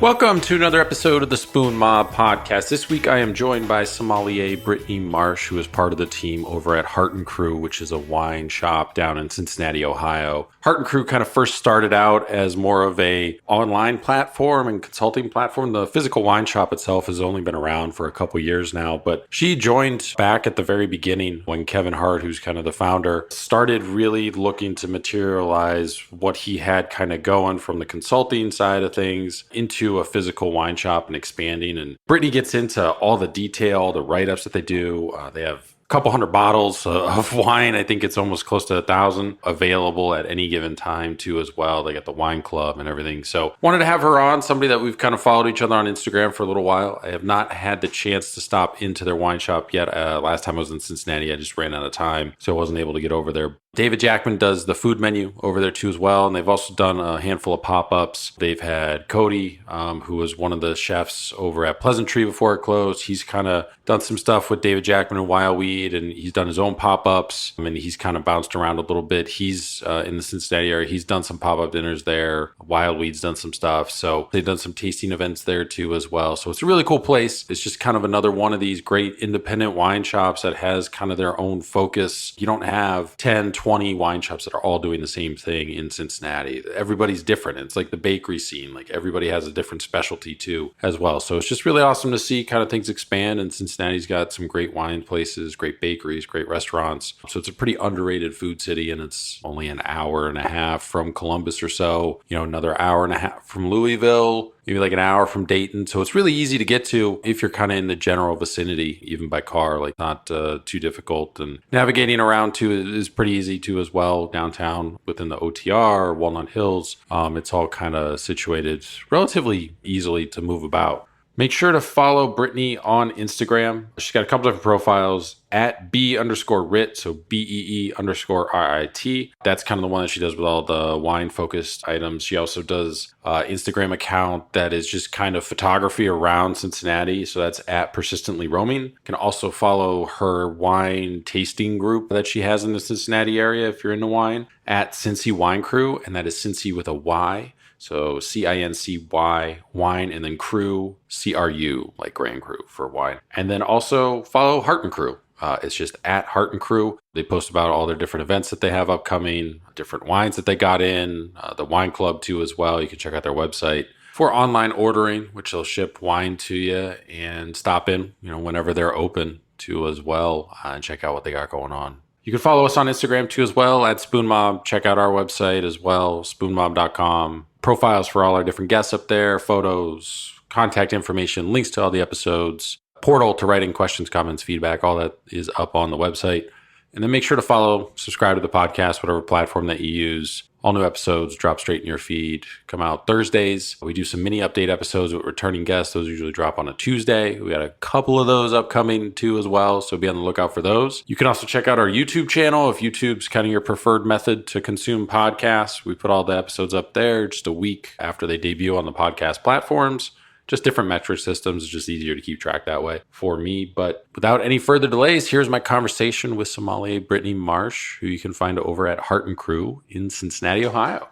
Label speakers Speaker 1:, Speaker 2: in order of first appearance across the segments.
Speaker 1: Welcome to another episode of the Spoon Mob podcast. This week I am joined by Sommelier Brittany Marsh, who is part of the team over at Hart & Crew, which is a wine shop down in Cincinnati, Ohio. Hart & Crew kind of first started out as more of a online platform and consulting platform. The physical wine shop itself has only been around for a couple years now, but she joined back at the very beginning when Kevin Hart, who's kind of the founder, started really looking to materialize what he had kind of going from the consulting side of things into a physical wine shop and expanding. And Brittany gets into all the detail, the write-ups that they do. They have a couple hundred bottles of wine. I think it's almost close to 1,000 available at any given time too as well. They got the wine club and everything. So wanted to have her on, somebody that we've kind of followed each other on Instagram for a little while. I have not had the chance to stop into their wine shop yet. Last time I was in Cincinnati, I just ran out of time, so I wasn't able to get over there. David Jackman does the food menu over there too as well, and they've also done a handful of pop-ups. They've had Cody, who was one of the chefs over at Pleasant Tree before it closed. He's kind of done some stuff with David Jackman and Wild Weed, and he's done his own pop-ups. I mean, he's kind of bounced around a little bit. He's in the Cincinnati area. He's done some pop-up dinners there. Wild Weed's done some stuff, so they've done some tasting events there too as well. So it's a really cool place. It's just kind of another one of these great independent wine shops that has kind of their own focus. You don't have 10, 20 wine shops that are all doing the same thing in Cincinnati. Everybody's different. It's like the bakery scene. Like everybody has a different specialty too as well. So it's just really awesome to see kind of things expand. And Cincinnati's got some great wine places, great bakeries, great restaurants. So it's a pretty underrated food city, and it's only an hour and a half from Columbus or so, another hour and a half from Louisville, maybe like an hour from Dayton. So it's really easy to get to if you're kind of in the general vicinity, even by car, like not too difficult. And navigating around too is pretty easy too as well. Downtown within the OTR, Walnut Hills, it's all kind of situated relatively easily to move about. Make sure to follow Brittany on Instagram. She's got a couple different profiles at B_Rit, so BEE_RIT. That's kind of the one that she does with all the wine focused items. She also does Instagram account that is just kind of photography around Cincinnati. So that's at Persistently Roaming. You can also follow her wine tasting group that she has in the Cincinnati area if you're into wine, at Cincy Wine Crew, and that is Cincy with a Y. So CINCY, wine, and then crew, CRU, like Grand Crew for wine. And then also follow Hart & Crew. It's just at Hart & Crew. They post about all their different events that they have upcoming, different wines that they got in, the wine club too as well. You can check out their website for online ordering, which they'll ship wine to you, and stop in, whenever they're open too as well, and check out what they got going on. You can follow us on Instagram too as well at Spoon Mob. Check out our website as well, spoonmob.com. Profiles for all our different guests up there, photos, contact information, links to all the episodes, portal to write in questions, comments, feedback, all that is up on the website. And then make sure to follow, subscribe to the podcast, whatever platform that you use. All new episodes drop straight in your feed, come out Thursdays. We do some mini update episodes with returning guests. Those usually drop on a Tuesday. We got a couple of those upcoming too as well, so be on the lookout for those. You can also check out our YouTube channel if YouTube's kind of your preferred method to consume podcasts. We put all the episodes up there just a week after they debut on the podcast platforms. Just different metric systems. It's just easier to keep track that way for me. But without any further delays, here's my conversation with Sommelier Brittany Marsh, who you can find over at Hart & Crew in Cincinnati, Ohio.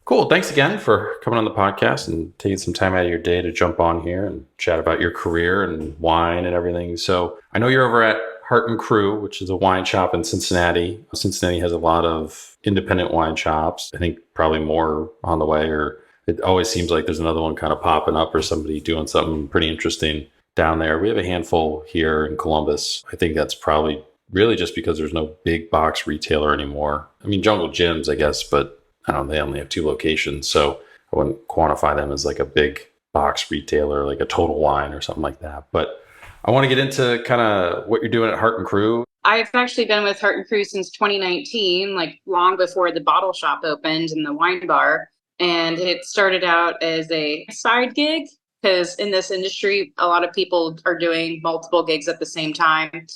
Speaker 1: Cool. Thanks again for coming on the podcast and taking some time out of your day to jump on here and chat about your career and wine and everything. So I know you're over at Hart & Crew, which is a wine shop in Cincinnati. Cincinnati has a lot of independent wine shops. I think probably more on the way, or it always seems like there's another one kind of popping up or somebody doing something pretty interesting down there. We have a handful here in Columbus. I think that's probably really just because there's no big box retailer anymore. I mean, Jungle Gyms, I guess, but I don't know, they only have 2 locations. So I wouldn't quantify them as like a big box retailer, like a Total Wine or something like that. But I want to get into kind of what you're doing at Hart & Crew.
Speaker 2: I've actually been with Hart & Crew since 2019, like long before the bottle shop opened and the wine bar. And it started out as a side gig because in this industry, a lot of people are doing multiple gigs at the same time.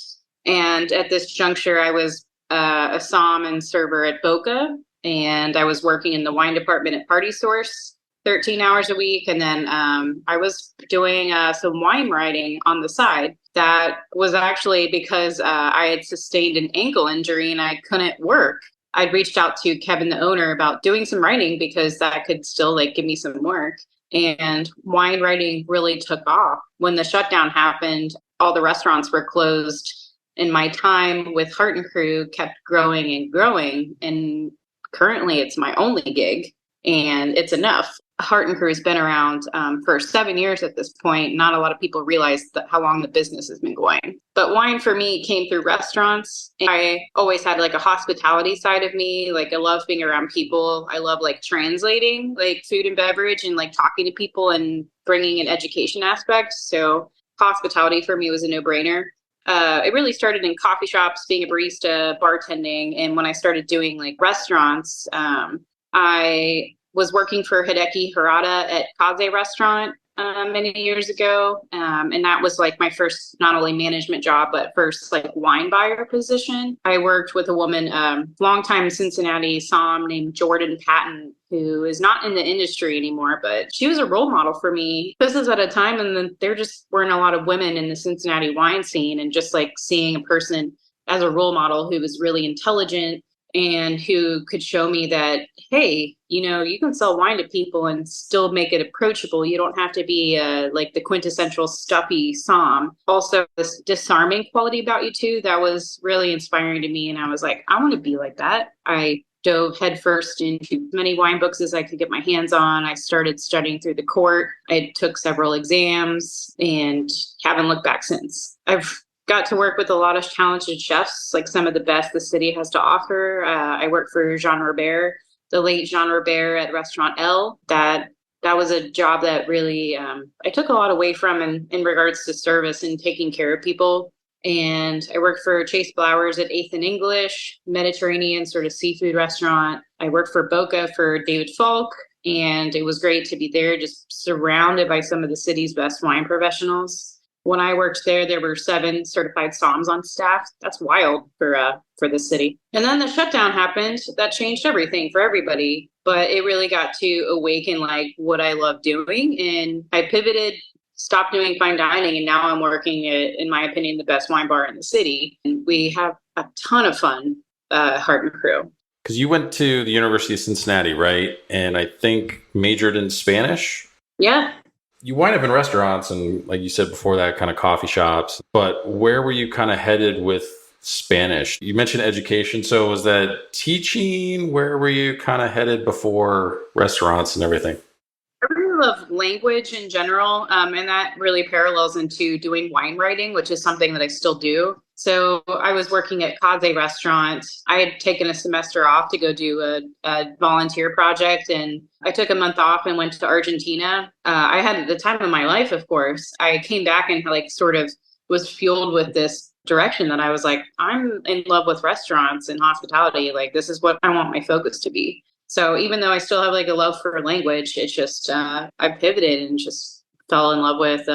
Speaker 2: And at this juncture, I was a som and server at Boca, and I was working in the wine department at Party Source 13 hours a week. And then I was doing some wine writing on the side. That was actually because I had sustained an ankle injury and I couldn't work. I'd reached out to Kevin, the owner, about doing some writing because that could still like give me some work. And wine writing really took off. When the shutdown happened, all the restaurants were closed. And my time with Hart and Crew kept growing and growing. And currently it's my only gig and it's enough. Hart and Crew has been around for 7 years at this point. Not a lot of people realize how long the business has been going. But wine for me came through restaurants. I always had like a hospitality side of me. Like I love being around people. I love like translating like food and beverage and like talking to people and bringing an education aspect. So hospitality for me was a no-brainer. It really started in coffee shops, being a barista, bartending. And when I started doing like restaurants, I was working for Hideki Harada at Kaze Restaurant many years ago. And that was like my first, not only management job, but first like wine buyer position. I worked with a woman, longtime Cincinnati somm named Jordan Patton, who is not in the industry anymore, but she was a role model for me. This is at a time and there just weren't a lot of women in the Cincinnati wine scene, and just like seeing a person as a role model who was really intelligent and who could show me that, hey, you can sell wine to people and still make it approachable. You don't have to be like the quintessential stuffy somm. Also, this disarming quality about you too, that was really inspiring to me. And I was like, I want to be like that. I dove headfirst into as many wine books as I could get my hands on. I started studying through the court. I took several exams and haven't looked back since. I've got to work with a lot of talented chefs, like some of the best the city has to offer. I worked for Jean Robert, the late Jean Robert at Restaurant L. That was a job that really I took a lot away from in regards to service and taking care of people. And I worked for Chase Blowers at 8th and English, Mediterranean sort of seafood restaurant. I worked for Boca for David Falk, and it was great to be there, just surrounded by some of the city's best wine professionals. When I worked there, there were 7 certified somms on staff. That's wild for the city. And then the shutdown happened. That changed everything for everybody. But it really got to awaken like what I love doing. And I pivoted, stopped doing fine dining, and now I'm working at, in my opinion, the best wine bar in the city. And we have a ton of fun, Hart and Crew.
Speaker 1: Because you went to the University of Cincinnati, right? And I think majored in Spanish?
Speaker 2: Yeah.
Speaker 1: You wind up in restaurants and, like you said before that, kind of coffee shops. But where were you kind of headed with Spanish? You mentioned education. So was that teaching? Where were you kind of headed before restaurants and everything?
Speaker 2: I really love language in general, and that really parallels into doing wine writing, which is something that I still do. So I was working at Kaze Restaurant. I had taken a semester off to go do a volunteer project, and I took a month off and went to Argentina. I had the time of my life, of course. I came back and like sort of was fueled with this direction that I was like, I'm in love with restaurants and hospitality. Like, this is what I want my focus to be. So even though I still have like a love for language, it's just I pivoted and just fell in love with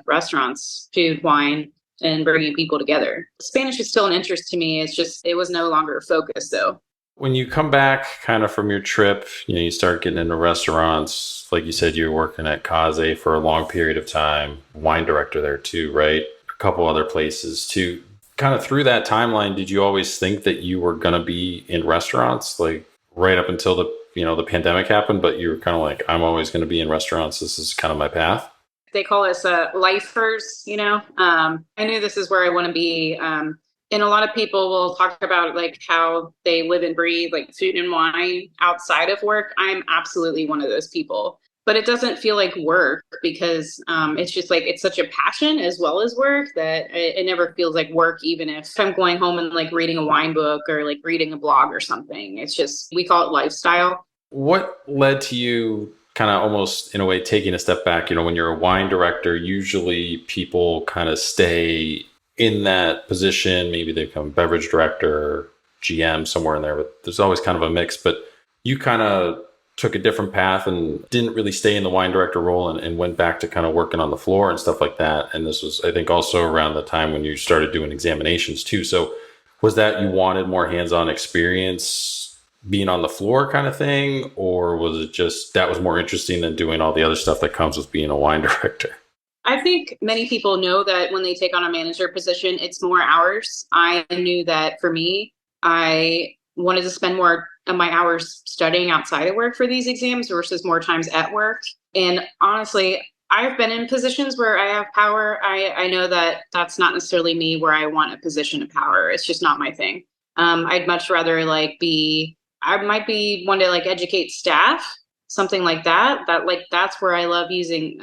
Speaker 2: restaurants, food, wine, and bringing people together. Spanish is still an interest to me. It's just it was no longer a focus though.
Speaker 1: When you come back kind of from your trip, you start getting into restaurants. Like you said, you were working at Kaze for a long period of time, wine director there too, right? A couple other places too. Kind of through that timeline, did you always think that you were going to be in restaurants? Like right up until the pandemic happened, but you were kind of like, I'm always going to be in restaurants. This is kind of my path.
Speaker 2: They call us lifers, I knew this is where I want to be. And a lot of people will talk about like how they live and breathe like food and wine outside of work. I'm absolutely one of those people. But it doesn't feel like work because it's just like it's such a passion as well as work that it never feels like work, even if I'm going home and like reading a wine book or like reading a blog or something. It's just we call it lifestyle.
Speaker 1: What led to you kind of almost in a way taking a step back? When you're a wine director, usually people kind of stay in that position. Maybe they become beverage director, GM, somewhere in there, but there's always kind of a mix. But you kind of took a different path and didn't really stay in the wine director role and went back to kind of working on the floor and stuff like that. And this was, I think, also around the time when you started doing examinations too. So was that you wanted more hands-on experience being on the floor kind of thing? Or was it just that was more interesting than doing all the other stuff that comes with being a wine director?
Speaker 2: I think many people know that when they take on a manager position, it's more hours. I knew that for me, I wanted to spend more of my hours studying outside of work for these exams versus more times at work. And honestly, I've been in positions where I have power. I know that that's not necessarily me where I want a position of power. It's just not my thing. I'd much rather I might be one to educate staff, something like that. That's where I love using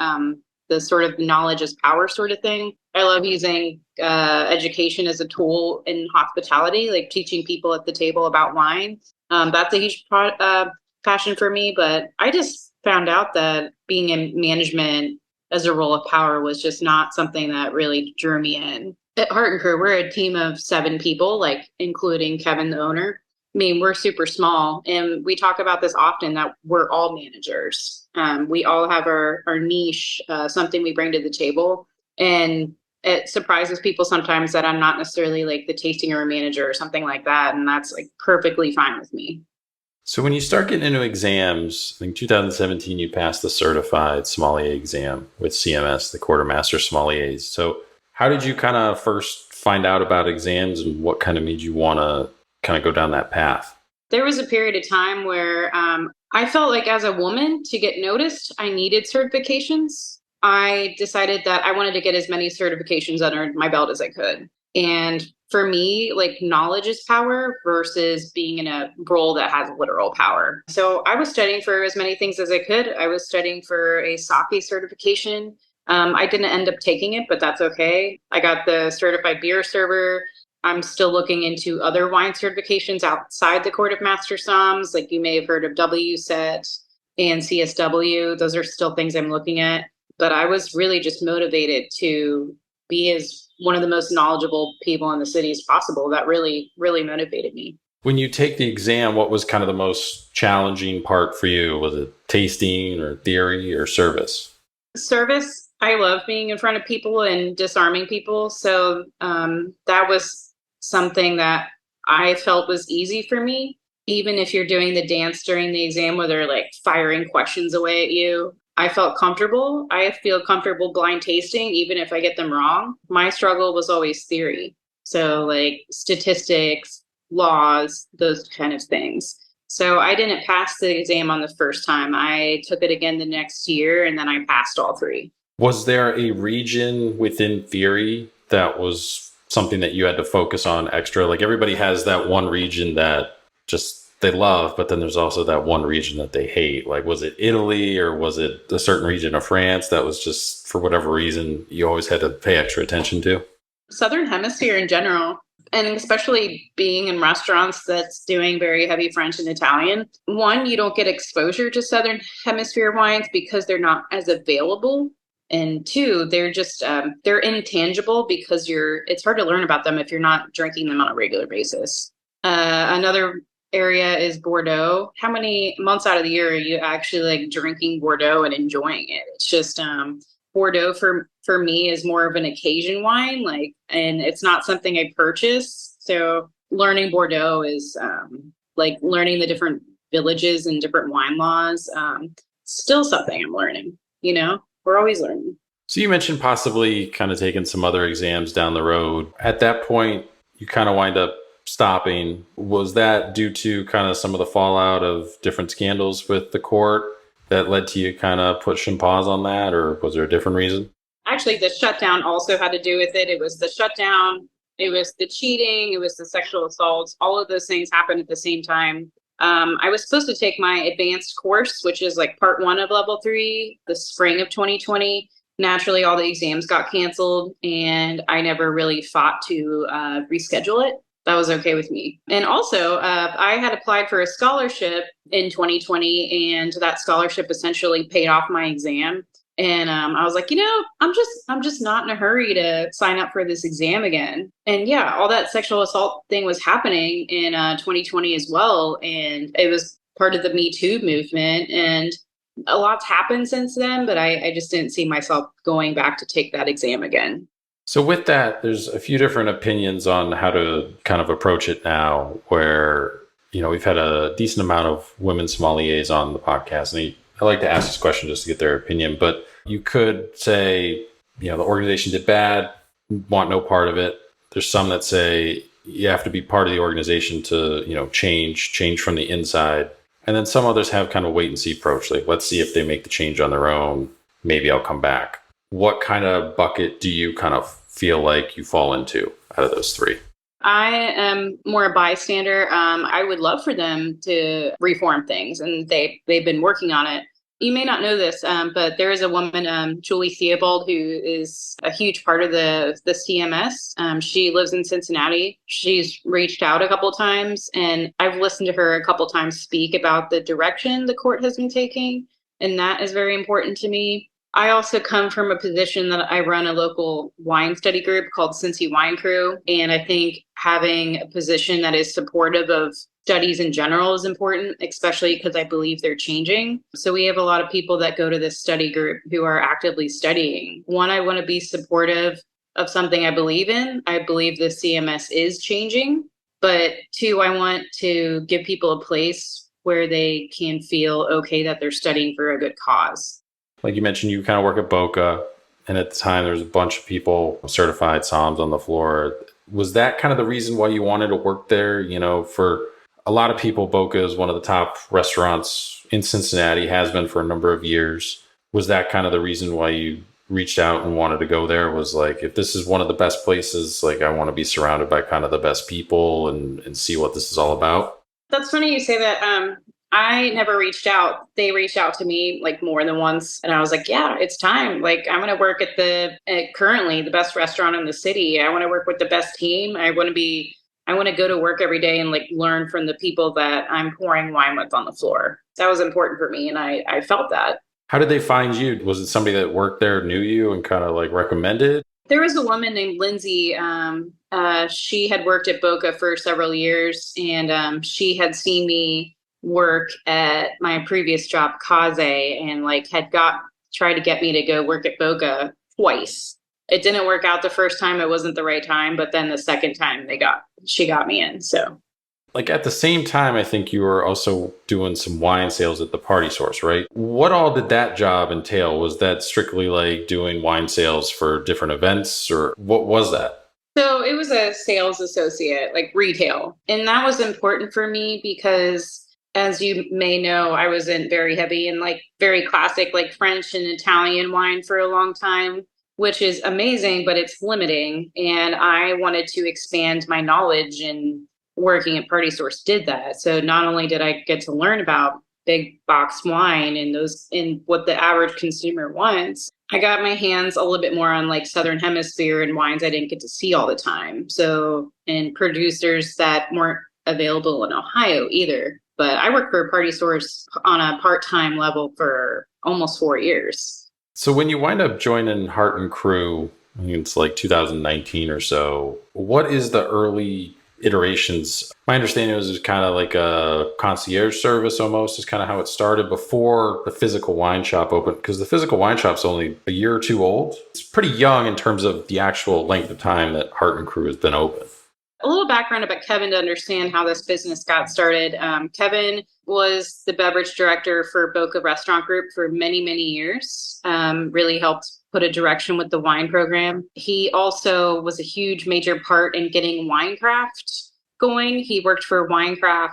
Speaker 2: the sort of knowledge as power sort of thing. I love using education as a tool in hospitality, like teaching people at the table about wine. That's a huge passion for me. But I just found out that being in management as a role of power was just not something that really drew me in. At Hart and Crew, we're a team of 7 people, including Kevin, the owner. I mean, we're super small, and we talk about this often that we're all managers. We all have our niche, something we bring to the table. And it surprises people sometimes that I'm not necessarily the tasting room manager or something like that. And that's perfectly fine with me.
Speaker 1: So when you start getting into exams, I think 2017, you passed the certified sommelier exam with CMS, the Quartermaster Sommeliers. So how did you kind of first find out about exams, and what kind of made you want to kind of go down that path?
Speaker 2: There was a period of time where I felt like as a woman, to get noticed, I needed certifications. I decided that I wanted to get as many certifications under my belt as I could. And for me, knowledge is power versus being in a role that has literal power. So I was studying for as many things as I could. I was studying for a sake certification. I didn't end up taking it, but that's okay. I got the certified beer server. I'm still looking into other wine certifications outside the Court of Master Somms. You may have heard of WSET and CSW. Those are still things I'm looking at. But I was really just motivated to be as one of the most knowledgeable people in the city as possible. That really, really motivated me.
Speaker 1: When you take the exam, what was kind of the most challenging part for you? Was it tasting or theory or service?
Speaker 2: Service. I love being in front of people and disarming people. So that was something that I felt was easy for me. Even if you're doing the dance during the exam where they're firing questions away at you, I felt comfortable. I feel comfortable blind tasting, even if I get them wrong. My struggle was always theory. So statistics, laws, those kind of things. So I didn't pass the exam on the first time. I took it again the next year, and then I passed all 3.
Speaker 1: Was there a region within theory that was something that you had to focus on extra? Everybody has that one region that just they love, but then there's also that one region that they hate. Was it Italy, or was it a certain region of France that was just, for whatever reason, you always had to pay extra attention to?
Speaker 2: Southern Hemisphere in general, and especially being in restaurants that's doing very heavy French and Italian. One, you don't get exposure to Southern Hemisphere wines because they're not as available. And 2, they're just, they're intangible because it's hard to learn about them if you're not drinking them on a regular basis. Another area is Bordeaux. How many months out of the year are you actually drinking Bordeaux and enjoying it? It's just Bordeaux for me is more of an occasion wine, and it's not something I purchase. So learning Bordeaux is learning the different villages and different wine laws. Still something I'm learning. We're always learning.
Speaker 1: So you mentioned possibly kind of taking some other exams down the road. At that point, you kind of wind up stopping. Was that due to kind of some of the fallout of different scandals with the court that led to you kind of pushing pause on that, or was there a different reason?
Speaker 2: Actually, the shutdown also had to do with it. It was the shutdown, it was the cheating, it was the sexual assaults. All of those things happened at the same time. I was supposed to take my advanced course, which is part 1 of level 3, the spring of 2020. Naturally, all the exams got canceled, and I never really fought to reschedule it. That was okay with me. And also, I had applied for a scholarship in 2020, and that scholarship essentially paid off my exam. And I was like, I'm just not in a hurry to sign up for this exam again. And yeah, all that sexual assault thing was happening in 2020 as well. And it was part of the Me Too movement. And a lot's happened since then, but I just didn't see myself going back to take that exam again.
Speaker 1: So with that, there's a few different opinions on how to kind of approach it now, where, we've had a decent amount of women sommeliers on the podcast, and I like to ask this question just to get their opinion, but you could say, the organization did bad, want no part of it. There's some that say, you have to be part of the organization to, change from the inside. And then some others have kind of wait and see approach. Like, let's see if they make the change on their own. Maybe I'll come back. What kind of bucket do you kind of feel like you fall into out of those three?
Speaker 2: I am more a bystander. I would love for them to reform things, and they've been working on it. You may not know this, but there is a woman, Julie Theobald, who is a huge part of the CMS. She lives in Cincinnati. She's reached out a couple times, and I've listened to her a couple times speak about the direction the court has been taking, and that is very important to me. I also come from a position that I run a local wine study group called Cincy Wine Crew. And I think having a position that is supportive of studies in general is important, especially because I believe they're changing. So we have a lot of people that go to this study group who are actively studying. One, I want to be supportive of something I believe in. I believe the CMS is changing. But two, I want to give people a place where they can feel okay that they're studying for a good cause.
Speaker 1: Like you mentioned, you kind of work at Boca, and at the time there was a bunch of people, certified somms on the floor. Was that kind of the reason why you wanted to work there? For a lot of people, Boca is one of the top restaurants in Cincinnati, has been for a number of years. Was that kind of the reason why you reached out and wanted to go there? Was like, if this is one of the best places, like I want to be surrounded by kind of the best people and see what this is all about?
Speaker 2: That's funny you say that. I never reached out. They reached out to me like more than once. And I was like, yeah, it's time. Like, I'm going to work at currently the best restaurant in the city. I want to work with the best team. I want to go to work every day and like learn from the people that I'm pouring wine with on the floor. That was important for me. And I felt that.
Speaker 1: How did they find you? Was it somebody that worked there, knew you and kind of like recommended?
Speaker 2: There was a woman named Lindsay. She had worked at Boca for several years, and she had seen me work at my previous job, Kaze, and like tried to get me to go work at Boca twice. It didn't work out the first time. It wasn't the right time, but then the second time she got me in. So
Speaker 1: like at the same time, I think you were also doing some wine sales at the Party Source, right? What all did that job entail? Was that strictly like doing wine sales for different events, or what was that?
Speaker 2: So it was a sales associate, like retail. And that was important for me because, as you may know, I was in very heavy and like very classic, like French and Italian wine for a long time, which is amazing, but it's limiting. And I wanted to expand my knowledge, and working at Party Source did that. So not only did I get to learn about big box wine and what the average consumer wants, I got my hands a little bit more on like Southern Hemisphere and wines I didn't get to see all the time. So, and producers that weren't available in Ohio either. But I worked for Party Source on a part-time level for almost 4 years.
Speaker 1: So when you wind up joining Hart and Crew, I think it's like 2019 or so, what is the early iterations? My understanding was it was kind of like a concierge service almost, is kind of how it started before the physical wine shop opened, because the physical wine shop's only a year or two old. It's pretty young in terms of the actual length of time that Hart and Crew has been open.
Speaker 2: A little background about Kevin to understand how this business got started. Kevin was the beverage director for Boca Restaurant Group for many, many years, really helped put a direction with the wine program. He also was a huge major part in getting Winecraft going. He worked for Winecraft,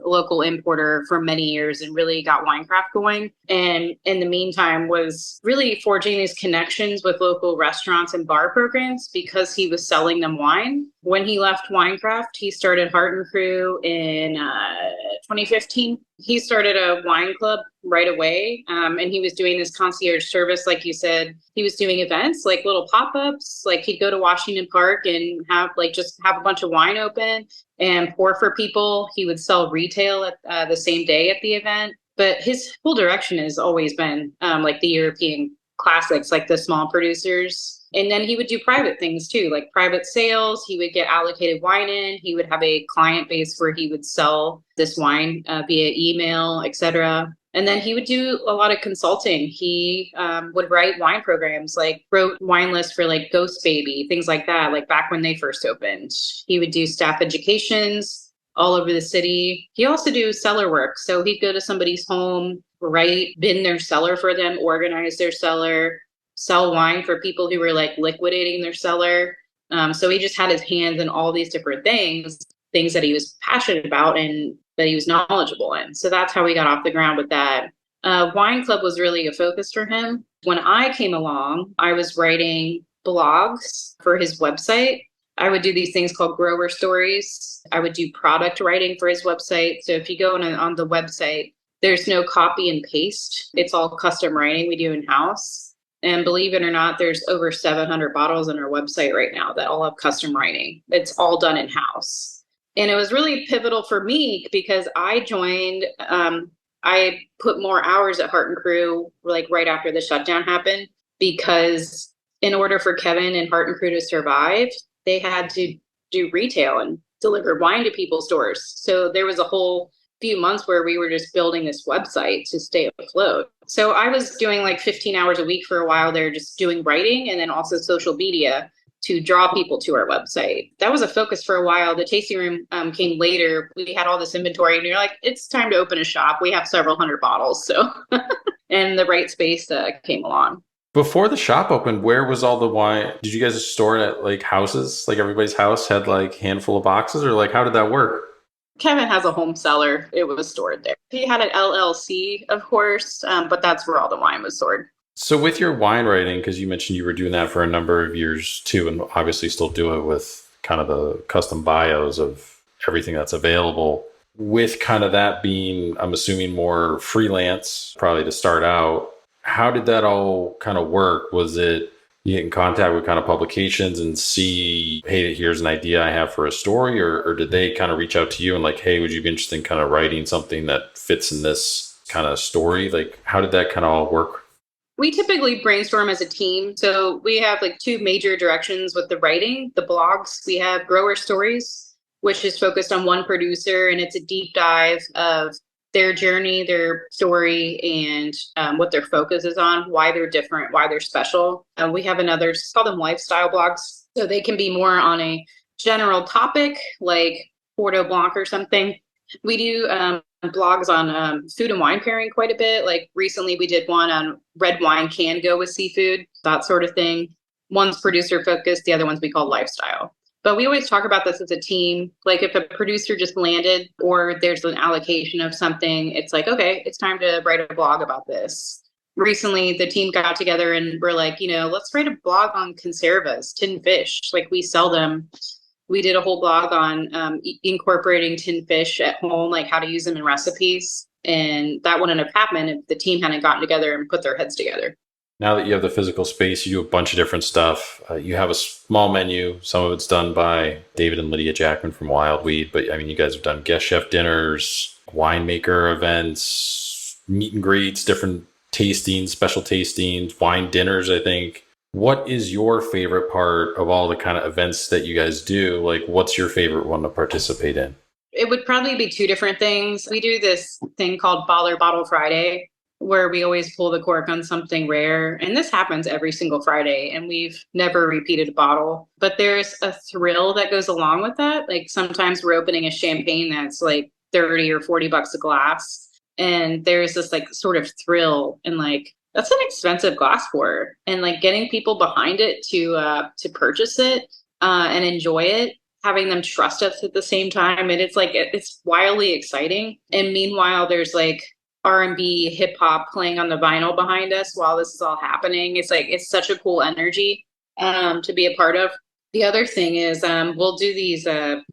Speaker 2: a local importer, for many years and really got Winecraft going. And in the meantime was really forging these connections with local restaurants and bar programs because he was selling them wine. When he left Winecraft, he started Hart and Crew in 2015. He started a wine club right away, and he was doing this concierge service, like you said. He was doing events, like little pop-ups. Like he'd go to Washington Park and just have a bunch of wine open and pour for people. He would sell retail at the same day at the event. But his whole direction has always been like the European classics, like the small producers. And then he would do private things too, like private sales. He would get allocated wine in. He would have a client base where he would sell this wine via email, etc. And then he would do a lot of consulting. He would write wine programs, like wrote wine lists for like Ghost Baby, things like that, like back when they first opened. He would do staff educations all over the city. He also do cellar work. So he'd go to somebody's home, bin their cellar for them, organize their cellar, sell wine for people who were like liquidating their cellar. So he just had his hands in all these different things that he was passionate about and that he was knowledgeable in. So that's how we got off the ground with that. Wine Club was really a focus for him. When I came along, I was writing blogs for his website. I would do these things called grower stories. I would do product writing for his website. So if you go on the website, there's no copy and paste. It's all custom writing we do in-house. And believe it or not, there's over 700 bottles on our website right now that all have custom writing. It's all done in-house. And it was really pivotal for me because I joined, I put more hours at Hart and Crew, like right after the shutdown happened, because in order for Kevin and Hart and Crew to survive, they had to do retail and deliver wine to people's doors. So there was a whole few months where we were just building this website to stay afloat. So I was doing like 15 hours a week for a while there, just doing writing and then also social media to draw people to our website. That was a focus for a while. The tasting room came later. We had all this inventory and you're like, it's time to open a shop. We have several hundred bottles. So, and the right space came along.
Speaker 1: Before the shop opened, where was all the wine? Did you guys store it at like houses? Like everybody's house had like handful of boxes, or like how did that work?
Speaker 2: Kevin has a home cellar. It was stored there. He had an LLC, of course, but that's where all the wine was stored.
Speaker 1: So with your wine writing, because you mentioned you were doing that for a number of years too, and obviously still do it with kind of the custom bios of everything that's available, with kind of that being, I'm assuming, more freelance, probably to start out, how did that all kind of work? Was it you get in contact with kind of publications and see, hey, here's an idea I have for a story, or did they kind of reach out to you and like, hey, would you be interested in kind of writing something that fits in this kind of story? Like, how did that kind of all work?
Speaker 2: We typically brainstorm as a team. So we have like two major directions with the writing, the blogs. We have grower stories, which is focused on one producer, and it's a deep dive of their journey, their story, and what their focus is on, why they're different, why they're special. We have another, call them lifestyle blogs. So they can be more on a general topic like Bordeaux Blanc or something. We do blogs on food and wine pairing quite a bit. Like recently we did one on red wine can go with seafood, that sort of thing. One's producer focused, the other one's we call lifestyle. But we always talk about this as a team. Like if a producer just landed or there's an allocation of something, it's like, okay, it's time to write a blog about this. Recently, the team got together and we're like, let's write a blog on conservas, tinned fish. Like we sell them. We did a whole blog on incorporating tinned fish at home, like how to use them in recipes. And that wouldn't have happened if the team hadn't gotten together and put their heads together.
Speaker 1: Now that you have the physical space, you do a bunch of different stuff. You have a small menu. Some of it's done by David and Lydia Jackman from Wildweed. But I mean, you guys have done guest chef dinners, winemaker events, meet and greets, different tastings, special tastings, wine dinners, I think. What is your favorite part of all the kind of events that you guys do? Like, what's your favorite one to participate in?
Speaker 2: It would probably be two different things. We do this thing called Baller Bottle Friday, where we always pull the cork on something rare. And this happens every single Friday, and we've never repeated a bottle. But there's a thrill that goes along with that. Like sometimes we're opening a champagne that's like 30 or 40 bucks a glass. And there's this like sort of thrill and like, that's an expensive glass pour, and like getting people behind it to purchase it and enjoy it, having them trust us at the same time. And it's like, it's wildly exciting. And meanwhile, there's like R&B hip hop playing on the vinyl behind us while this is all happening. It's like, it's such a cool energy to be a part of. The other thing is we'll do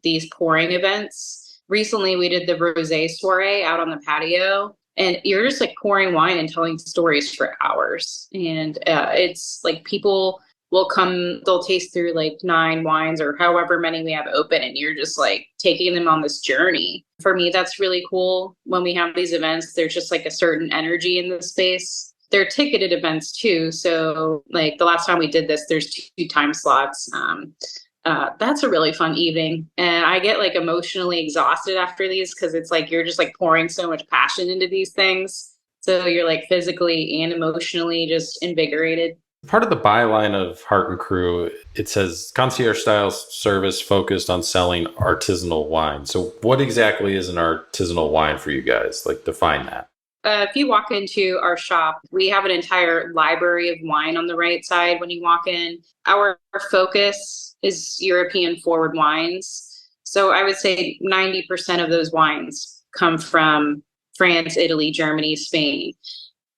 Speaker 2: these pouring events. Recently, we did the rosé soiree out on the patio. And you're just like pouring wine and telling stories for hours. And it's like people will come, they'll taste through like 9 wines or however many we have open. And you're just like taking them on this journey. For me, that's really cool. When we have these events, there's just like a certain energy in the space. They're ticketed events too. So like the last time we did this, there's 2 time slots. That's a really fun evening. And I get like emotionally exhausted after these because it's like you're just like pouring so much passion into these things. So you're like physically and emotionally just invigorated.
Speaker 1: Part of the byline of Hart and Crew, it says concierge style service focused on selling artisanal wine. So what exactly is an artisanal wine for you guys? Like define that.
Speaker 2: If you walk into our shop, we have an entire library of wine on the right side when you walk in. Our focus is European forward wines. So I would say 90% of those wines come from France, Italy, Germany, Spain.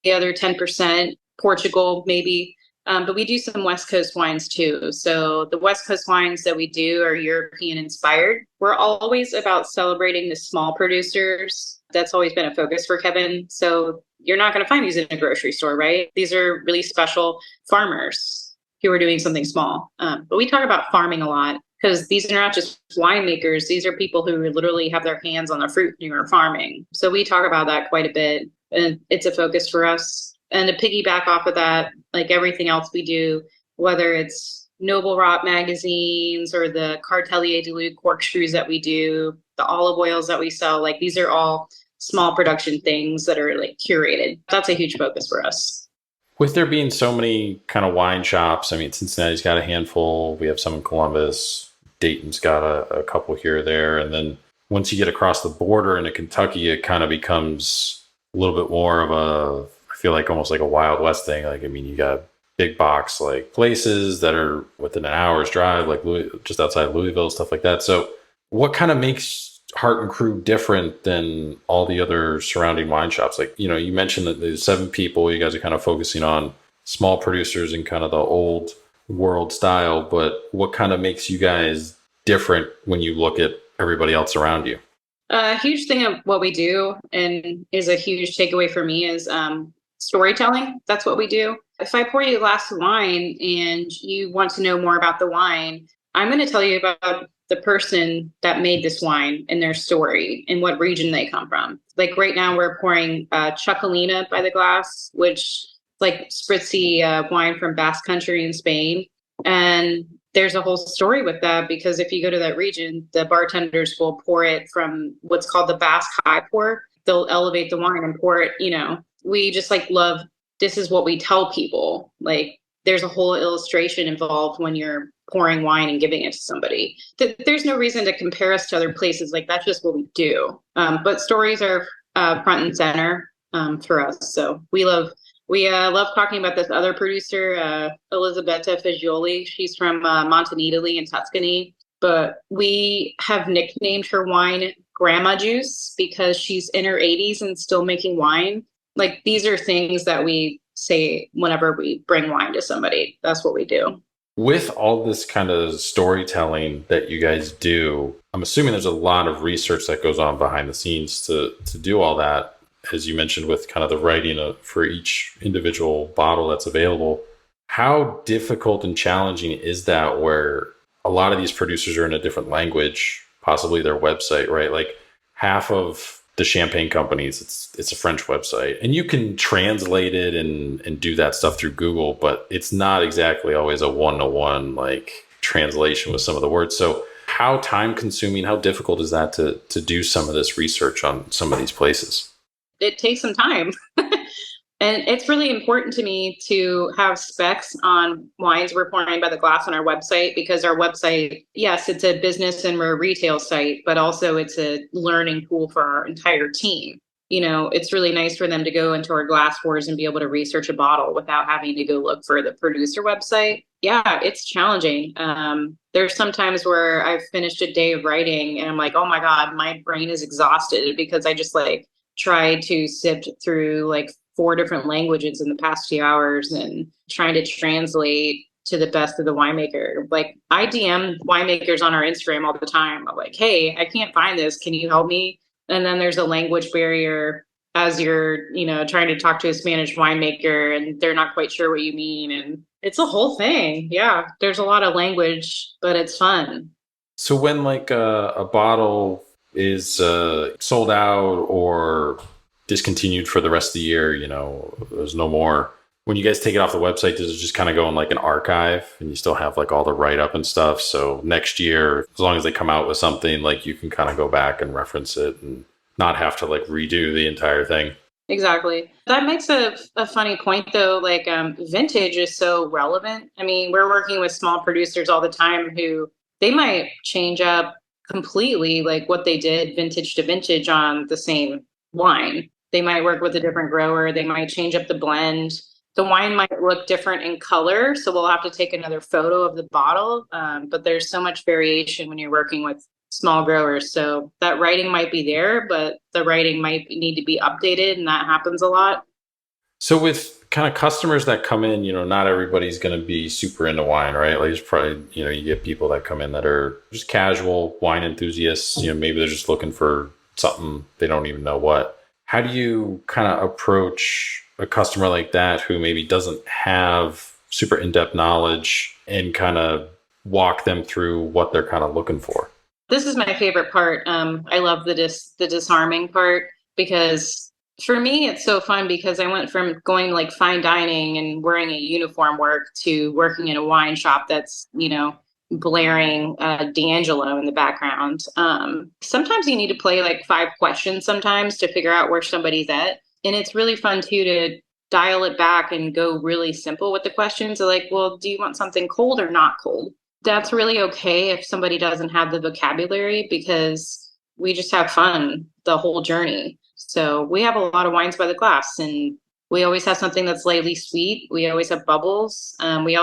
Speaker 2: The other 10%, Portugal, maybe. But we do some West Coast wines too. So the West Coast wines that we do are European inspired. We're always about celebrating the small producers. That's always been a focus for Kevin. So you're not going to find these in a grocery store, right? These are really special farmers who are doing something small. But we talk about farming a lot because these are not just winemakers. These are people who literally have their hands on the fruit who are farming. So we talk about that quite a bit. And it's a focus for us. And to piggyback off of that, like everything else we do, whether it's Noble Rot magazines or the Cartelier de Luc corkscrews that we do, the olive oils that we sell, like these are all small production things that are like curated. That's a huge focus for us.
Speaker 1: With there being so many kind of wine shops, I mean, Cincinnati's got a handful. We have some in Columbus. Dayton's got a couple here or there. And then once you get across the border into Kentucky, it kind of becomes a little bit more of I feel like almost like a Wild West thing. Like, I mean, you got big box like places that are within an hour's drive, like just outside Louisville, stuff like that. So what kind of makes Hart and Crew different than all the other surrounding wine shops? Like, you mentioned that there's 7 people, you guys are kind of focusing on small producers and kind of the old world style, but what kind of makes you guys different when you look at everybody else around you?
Speaker 2: A huge thing of what we do and is a huge takeaway for me is storytelling. That's what we do. If I pour you a glass of wine and you want to know more about the wine, I'm going to tell you about the person that made this wine and their story and what region they come from. Like right now we're pouring Chucalina by the glass, which is like spritzy wine from Basque Country in Spain. And there's a whole story with that because if you go to that region, the bartenders will pour it from what's called the Basque high pour. They'll elevate the wine and pour it, we just like love, this is what we tell people. Like there's a whole illustration involved when you're pouring wine and giving it to somebody. There's no reason to compare us to other places. Like that's just what we do. But stories are front and center for us. So we love talking about this other producer, Elisabetta Fagioli. She's from Montanidoli in Tuscany. But we have nicknamed her wine Grandma Juice because she's in her 80s and still making wine. Like these are things that we say whenever we bring wine to somebody. That's what we do.
Speaker 1: With all this kind of storytelling that you guys do, I'm assuming there's a lot of research that goes on behind the scenes to do all that. As you mentioned, with kind of the writing for each individual bottle that's available. How difficult and challenging is that where a lot of these producers are in a different language, possibly their website, right? Like half of the champagne companies, it's a French website, and you can translate it and do that stuff through Google, but it's not exactly always a one-to-one like translation with some of the words. So how time consuming, how difficult is that to do some of this research on some of these places?
Speaker 2: It takes some time. And it's really important to me to have specs on wines we're pouring by the glass on our website because our website, yes, it's a business and we're a retail site, but also it's a learning tool for our entire team. It's really nice for them to go into our glass wars and be able to research a bottle without having to go look for the producer website. Yeah, it's challenging. There's some times where I've finished a day of writing and I'm like, oh my God, my brain is exhausted because I just like tried to sift through like 4 different languages in the past few hours and trying to translate to the best of the winemaker. Like I DM winemakers on our Instagram all the time. I'm like, hey, I can't find this. Can you help me? And then there's a language barrier as you're, trying to talk to a Spanish winemaker and they're not quite sure what you mean. And it's a whole thing. Yeah, there's a lot of language, but it's fun.
Speaker 1: So when like a bottle is sold out or discontinued for the rest of the year, there's no more. When you guys take it off the website, does it just kind of go in like an archive and you still have like all the write up and stuff? So next year, as long as they come out with something, like you can kind of go back and reference it and not have to like redo the entire thing.
Speaker 2: Exactly. That makes a funny point though. Like vintage is so relevant. I mean, we're working with small producers all the time who they might change up completely like what they did vintage to vintage on the same wine. They might work with a different grower. They might change up the blend. The wine might look different in color, so we'll have to take another photo of the bottle. But there's so much variation when you're working with small growers. So that writing might be there, but the writing might need to be updated, and that happens a lot.
Speaker 1: So with kind of customers that come in, not everybody's going to be super into wine, right? Like it's probably, you get people that come in that are just casual wine enthusiasts. Maybe they're just looking for something they don't even know what. How do you kind of approach a customer like that who maybe doesn't have super in-depth knowledge and kind of walk them through what they're kind of looking for?
Speaker 2: This is my favorite part. I love the disarming part because for me, it's so fun because I went from going like fine dining and wearing a uniform work to working in a wine shop that's, blaring D'Angelo in the background. Sometimes you need to play like 5 questions sometimes to figure out where somebody's at. And it's really fun too to dial it back and go really simple with the questions. So like, well, do you want something cold or not cold? That's really okay if somebody doesn't have the vocabulary because we just have fun the whole journey. So we have a lot of wines by the glass, and we always have something that's lightly sweet. We always have bubbles. We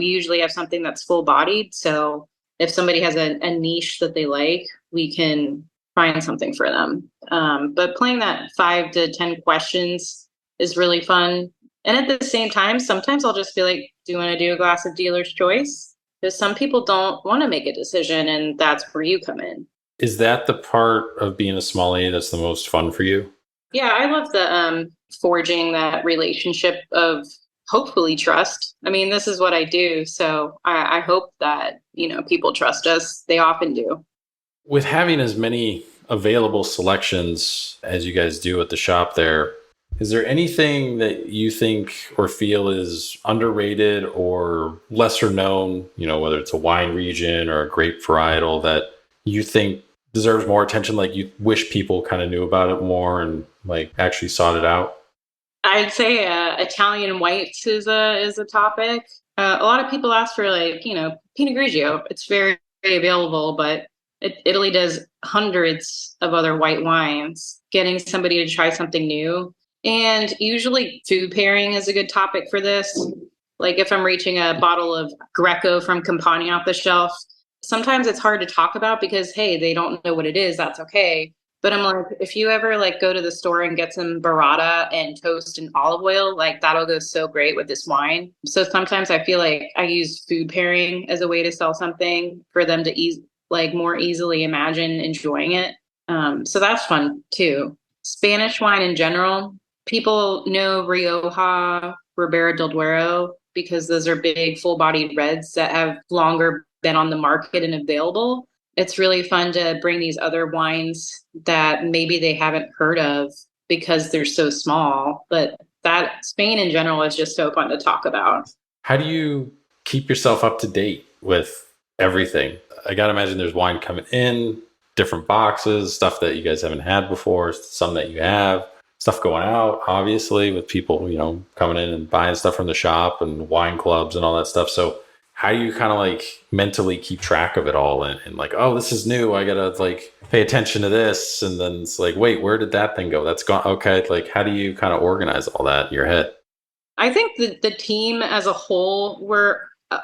Speaker 2: usually have something that's full bodied. So if somebody has a niche that they like, we can find something for them. But playing that 5 to 10 questions is really fun. And at the same time, sometimes I'll just be like, do you want to do a glass of dealer's choice? Because some people don't want to make a decision, and that's where you come in.
Speaker 1: Is that the part of being a sommelier that's the most fun for you?
Speaker 2: Yeah, I love the forging that relationship of hopefully trust. I mean, this is what I do, so I hope that people trust us. They often do.
Speaker 1: With having as many available selections as you guys do at the shop there, is there anything that you think or feel is underrated or lesser known, whether it's a wine region or a grape varietal that you think deserves more attention, like you wish people kind of knew about it more and like actually sought it out?
Speaker 2: I'd say Italian whites is a topic. A lot of people ask for Pinot Grigio. It's very, very available, but Italy does hundreds of other white wines. Getting somebody to try something new, and usually food pairing is a good topic for this. Like if I'm reaching a bottle of Greco from Campania off the shelf, sometimes it's hard to talk about because, hey, they don't know what it is. That's okay. But I'm like, if you ever like go to the store and get some burrata and toast and olive oil, like that'll go so great with this wine. So sometimes I feel like I use food pairing as a way to sell something for them to more easily imagine enjoying it. So that's fun too. Spanish wine in general, people know Rioja, Ribera del Duero, because those are big full-bodied reds that have longer been on the market and available. It's really fun to bring these other wines that maybe they haven't heard of because they're so small. But that Spain in general is just so fun to talk about.
Speaker 1: How do you keep yourself up to date with everything? I got to imagine there's wine coming in, different boxes, stuff that you guys haven't had before, some that you have, stuff going out, obviously, with people, coming in and buying stuff from the shop and wine clubs and all that stuff. So how do you kind of like mentally keep track of it all and like, oh, this is new, I gotta like pay attention to this, and then it's like, wait, where did that thing go? That's gone. Okay, like how do you kind of organize all that in your head?
Speaker 2: I think the team as a whole, we're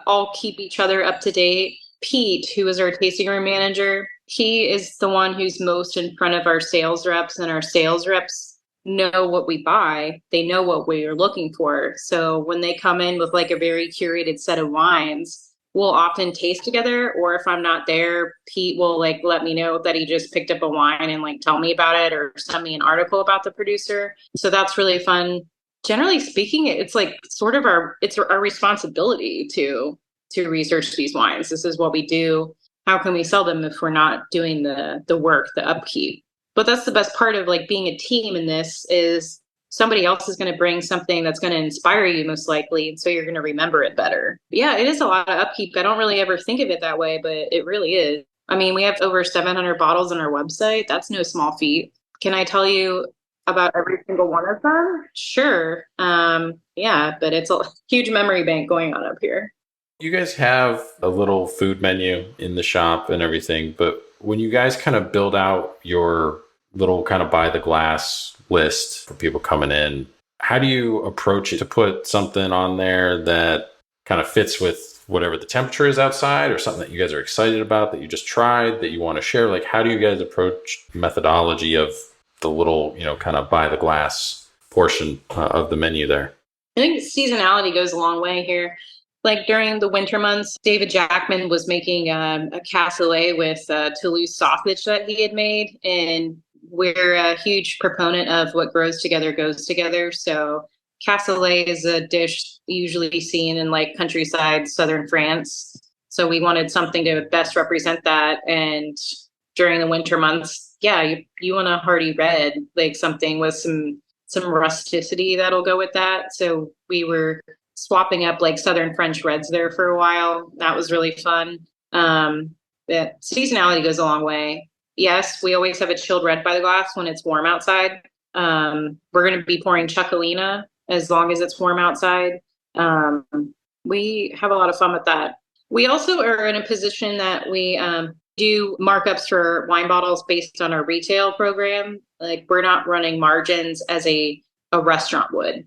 Speaker 2: all keep each other up to date. Pete, who is our tasting room manager, he is the one who's most in front of our sales reps, and our sales reps know what we buy. They know what we're looking for. So when they come in with like a very curated set of wines, we'll often taste together. Or if I'm not there, Pete will like let me know that he just picked up a wine and like tell me about it or send me an article about the producer. So that's really fun. Generally speaking, it's like sort of our responsibility to research these wines. This is what we do. How can we sell them if we're not doing the work, the upkeep? But that's the best part of like being a team in this is somebody else is going to bring something that's going to inspire you most likely. And so you're going to remember it better. But yeah, it is a lot of upkeep. I don't really ever think of it that way, but it really is. I mean, we have over 700 bottles on our website. That's no small feat. Can I tell you about every single one of them? Sure. Yeah, but it's a huge memory bank going on up here.
Speaker 1: You guys have a little food menu in the shop and everything, but when you guys kind of build out your little kind of by the glass list for people coming in, How do you approach it to put something on there that kind of fits with whatever the temperature is outside, or something that you guys are excited about that you just tried that you want to share? Like, how do you guys approach methodology of the little, kind of by the glass portion of the menu there?
Speaker 2: I think seasonality goes a long way here. Like during the winter months, David Jackman was making a cassoulet with Toulouse sausage that he had made. And we're a huge proponent of what grows together goes together. So cassoulet is a dish usually seen in like countryside southern France. So we wanted something to best represent that. And during the winter months, yeah, you want a hearty red, like something with some rusticity that'll go with that. So we were swapping up like Southern French reds there for a while. That was really fun. That seasonality goes a long way. Yes, we always have a chilled red by the glass when it's warm outside. We're going to be pouring Chuckalina as long as it's warm outside. Um, we have a lot of fun with that. We also are in a position that we do markups for wine bottles based on our retail program. Like we're not running margins as a restaurant would.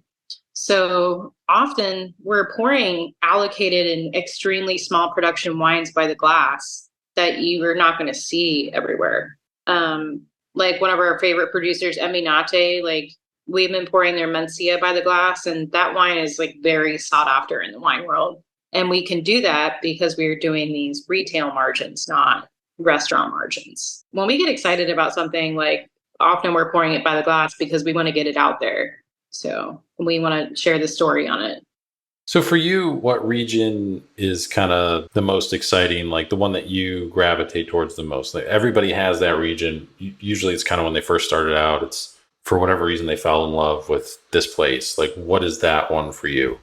Speaker 2: So often we're pouring allocated and extremely small production wines by the glass that you are not going to see everywhere. Like one of our favorite producers, Eminate, like we've been pouring their Mencia by the glass, and that wine is like very sought after in the wine world. And we can do that because we're doing these retail margins, not restaurant margins. When we get excited about something, like often we're pouring it by the glass because we want to get it out there. So we want to share the story on it.
Speaker 1: So for you, what region is kind of the most exciting, like the one that you gravitate towards the most? Like everybody has that region. Usually it's kind of when they first started out, it's for whatever reason they fell in love with this place. Like what is that one for you?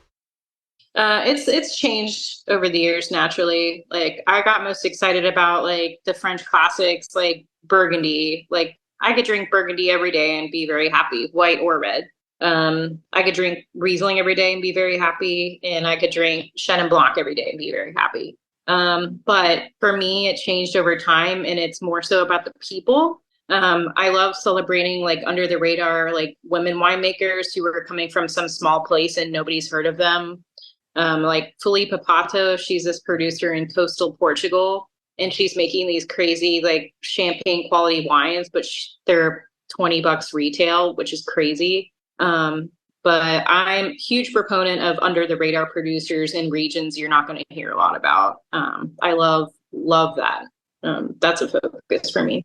Speaker 2: It's changed over the years naturally. Like I got most excited about like the French classics, like Burgundy. Like I could drink Burgundy every day and be very happy, white or red. I could drink Riesling every day and be very happy, and I could drink Chenin Blanc every day and be very happy. But for me, it changed over time, and it's more so about the people. I love celebrating like under the radar, like women winemakers who are coming from some small place and nobody's heard of them. Like Felipe Pato, she's this producer in coastal Portugal, and she's making these crazy like champagne quality wines, but they're $20 retail, which is crazy. But I'm a huge proponent of under the radar producers in regions you're not going to hear a lot about. I love that. That's a focus for me.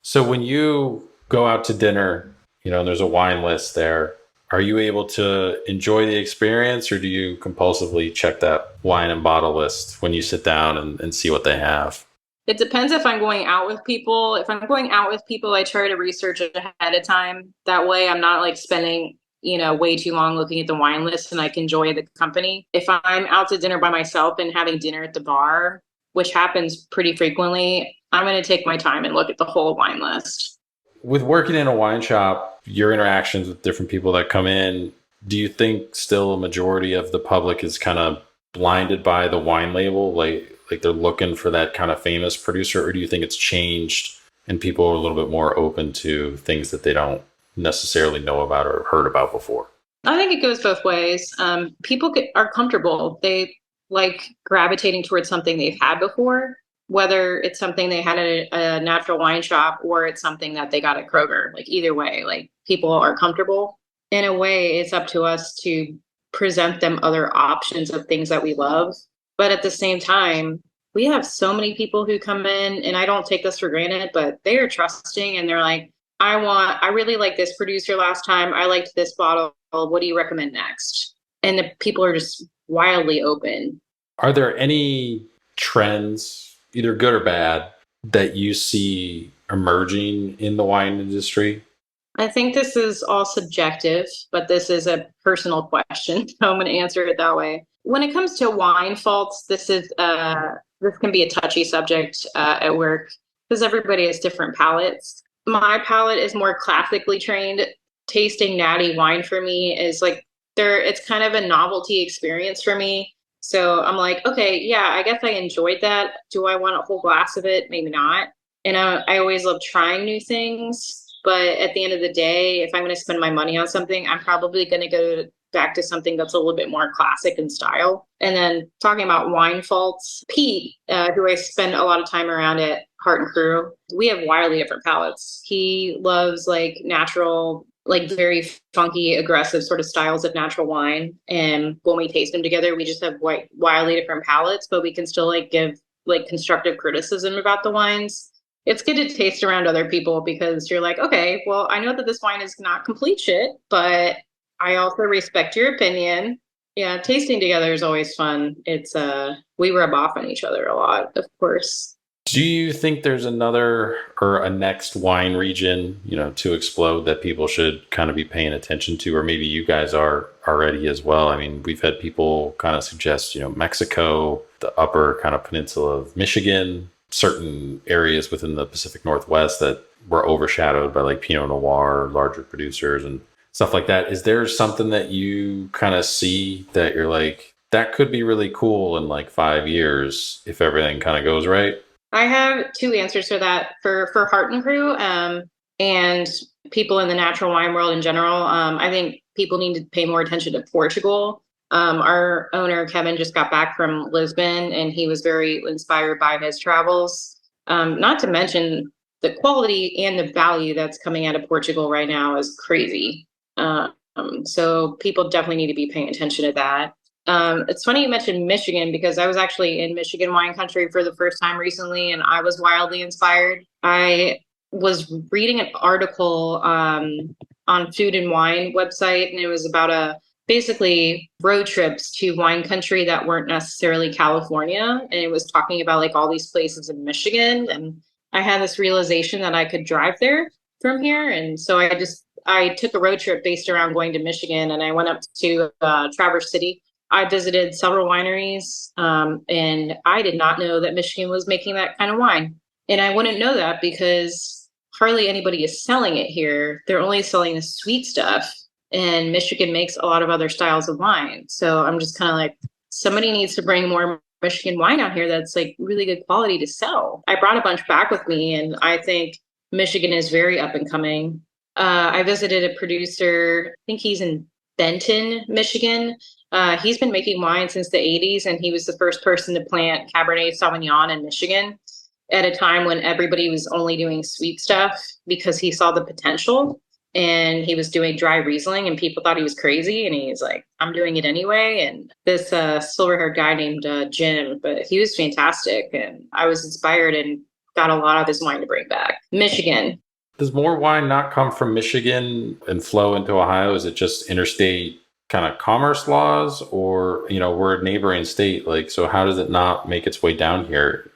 Speaker 1: So when you go out to dinner, and there's a wine list there, are you able to enjoy the experience, or do you compulsively check that wine and bottle list when you sit down and see what they have?
Speaker 2: It depends if I'm going out with people. If I'm going out with people, I try to research it ahead of time. That way I'm not like spending, way too long looking at the wine list, and I can enjoy the company. If I'm out to dinner by myself and having dinner at the bar, which happens pretty frequently, I'm going to take my time and look at the whole wine list.
Speaker 1: With working in a wine shop, your interactions with different people that come in, do you think still a majority of the public is kind of blinded by the wine label? Like they're looking for that kind of famous producer, or do you think it's changed and people are a little bit more open to things that they don't necessarily know about or heard about before?
Speaker 2: I think it goes both ways. People are comfortable. They like gravitating towards something they've had before, whether it's something they had at a natural wine shop or it's something that they got at Kroger. Like either way, like people are comfortable. In a way, it's up to us to present them other options of things that we love. But at the same time, we have so many people who come in, and I don't take this for granted, but they are trusting and they're like, I really like this producer last time. I liked this bottle. What do you recommend next? And the people are just wildly open.
Speaker 1: Are there any trends, either good or bad, that you see emerging in the wine industry?
Speaker 2: I think this is all subjective, but this is a personal question. So I'm going to answer it that way. When it comes to wine faults, this can be a touchy subject at work because everybody has different palates. My palate is more classically trained. Tasting natty wine for me is like it's kind of a novelty experience for me. So I'm like, okay, yeah, I guess I enjoyed that. Do I want a whole glass of it? Maybe not. And I always love trying new things. But at the end of the day, if I'm going to spend my money on something, I'm probably going to go back to something that's a little bit more classic in style. And then talking about wine faults, Pete, who I spend a lot of time around at Hart and Crew, we have wildly different palates. He loves like natural, like very funky, aggressive sort of styles of natural wine. And when we taste them together, we just have wildly different palates, but we can still like give like constructive criticism about the wines. It's good to taste around other people because you're like, okay, well, I know that this wine is not complete shit, but I also respect your opinion. Yeah, tasting together is always fun. It's we rub off on each other a lot, of course.
Speaker 1: Do you think there's another or a next wine region, to explode that people should kind of be paying attention to, or maybe you guys are already as well? I mean, we've had people kind of suggest, Mexico, the upper kind of peninsula of Michigan, certain areas within the Pacific Northwest that were overshadowed by like Pinot Noir, larger producers and stuff like that. Is there something that you kind of see that you're like, that could be really cool in like 5 years if everything kind of goes right?
Speaker 2: I have two answers for that for Hart and Crew, and people in the natural wine world in general. I think people need to pay more attention to Portugal. Our owner Kevin just got back from Lisbon, and he was very inspired by his travels. Not to mention the quality and the value that's coming out of Portugal right now is crazy. So people definitely need to be paying attention to that. It's funny you mentioned Michigan because I was actually in Michigan wine country for the first time recently, and I was wildly inspired. I was reading an article on Food and Wine website, and it was about basically road trips to wine country that weren't necessarily California, and it was talking about like all these places in Michigan, and I had this realization that I could drive there from here, and so I took a road trip based around going to Michigan, and I went up to Traverse City. I visited several wineries, and I did not know that Michigan was making that kind of wine. And I wouldn't know that because hardly anybody is selling it here. They're only selling the sweet stuff, and Michigan makes a lot of other styles of wine. So I'm just kind of like, somebody needs to bring more Michigan wine out here that's like really good quality to sell. I brought a bunch back with me, and I think Michigan is very up and coming. I visited a producer, I think he's in Benton, Michigan. He's been making wine since the 80s, and he was the first person to plant Cabernet Sauvignon in Michigan at a time when everybody was only doing sweet stuff because he saw the potential. And he was doing dry Riesling, and people thought he was crazy. And he's like, I'm doing it anyway. And this silver-haired guy named Jim, but he was fantastic. And I was inspired and got a lot of his wine to bring back. Michigan.
Speaker 1: Does more wine not come from Michigan and flow into Ohio? Is it just interstate kind of commerce laws, or we're a neighboring state, like, so how does it not make its way down here?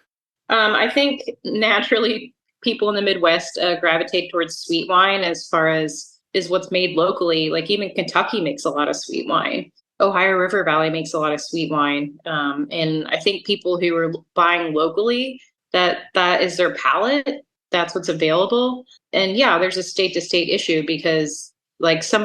Speaker 2: I think naturally people in the Midwest gravitate towards sweet wine as far as is what's made locally. Like even Kentucky makes a lot of sweet wine. Ohio River Valley makes a lot of sweet wine, and I think people who are buying locally, that is their palate. That's what's available. And yeah, there's a state to state issue because like some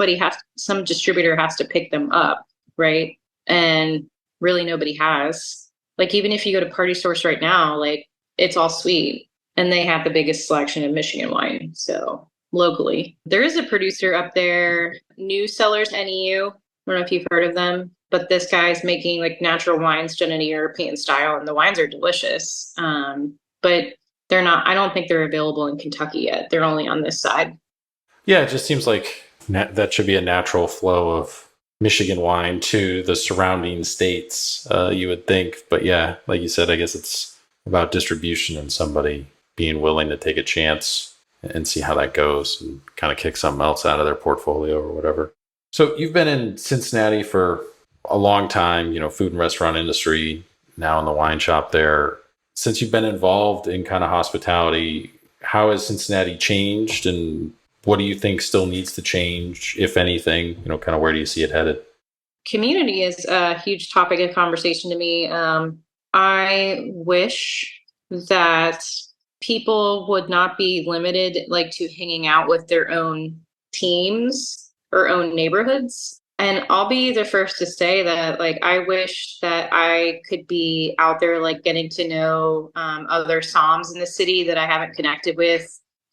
Speaker 2: distributor has to pick them up, right? And really nobody has. Like even if you go to Party Source right now, like it's all sweet, and they have the biggest selection of Michigan wine. So locally, there is a producer up there, New Cellars NEU. I don't know if you've heard of them, but this guy's making like natural wines done in a European style, and the wines are delicious. But they're not. I don't think they're available in Kentucky yet. They're only on this side.
Speaker 1: Yeah, it just seems like that should be a natural flow of Michigan wine to the surrounding states, you would think. But yeah, like you said, I guess it's about distribution and somebody being willing to take a chance and see how that goes and kind of kick something else out of their portfolio or whatever. So you've been in Cincinnati for a long time, food and restaurant industry, now in the wine shop there. Since you've been involved in kind of hospitality, how has Cincinnati changed, and what do you think still needs to change, if anything? Kind of where do you see it headed?
Speaker 2: Community is a huge topic of conversation to me. I wish that people would not be limited like to hanging out with their own teams or own neighborhoods. And I'll be the first to say that, like, I wish that I could be out there, like, getting to know other somms in the city that I haven't connected with.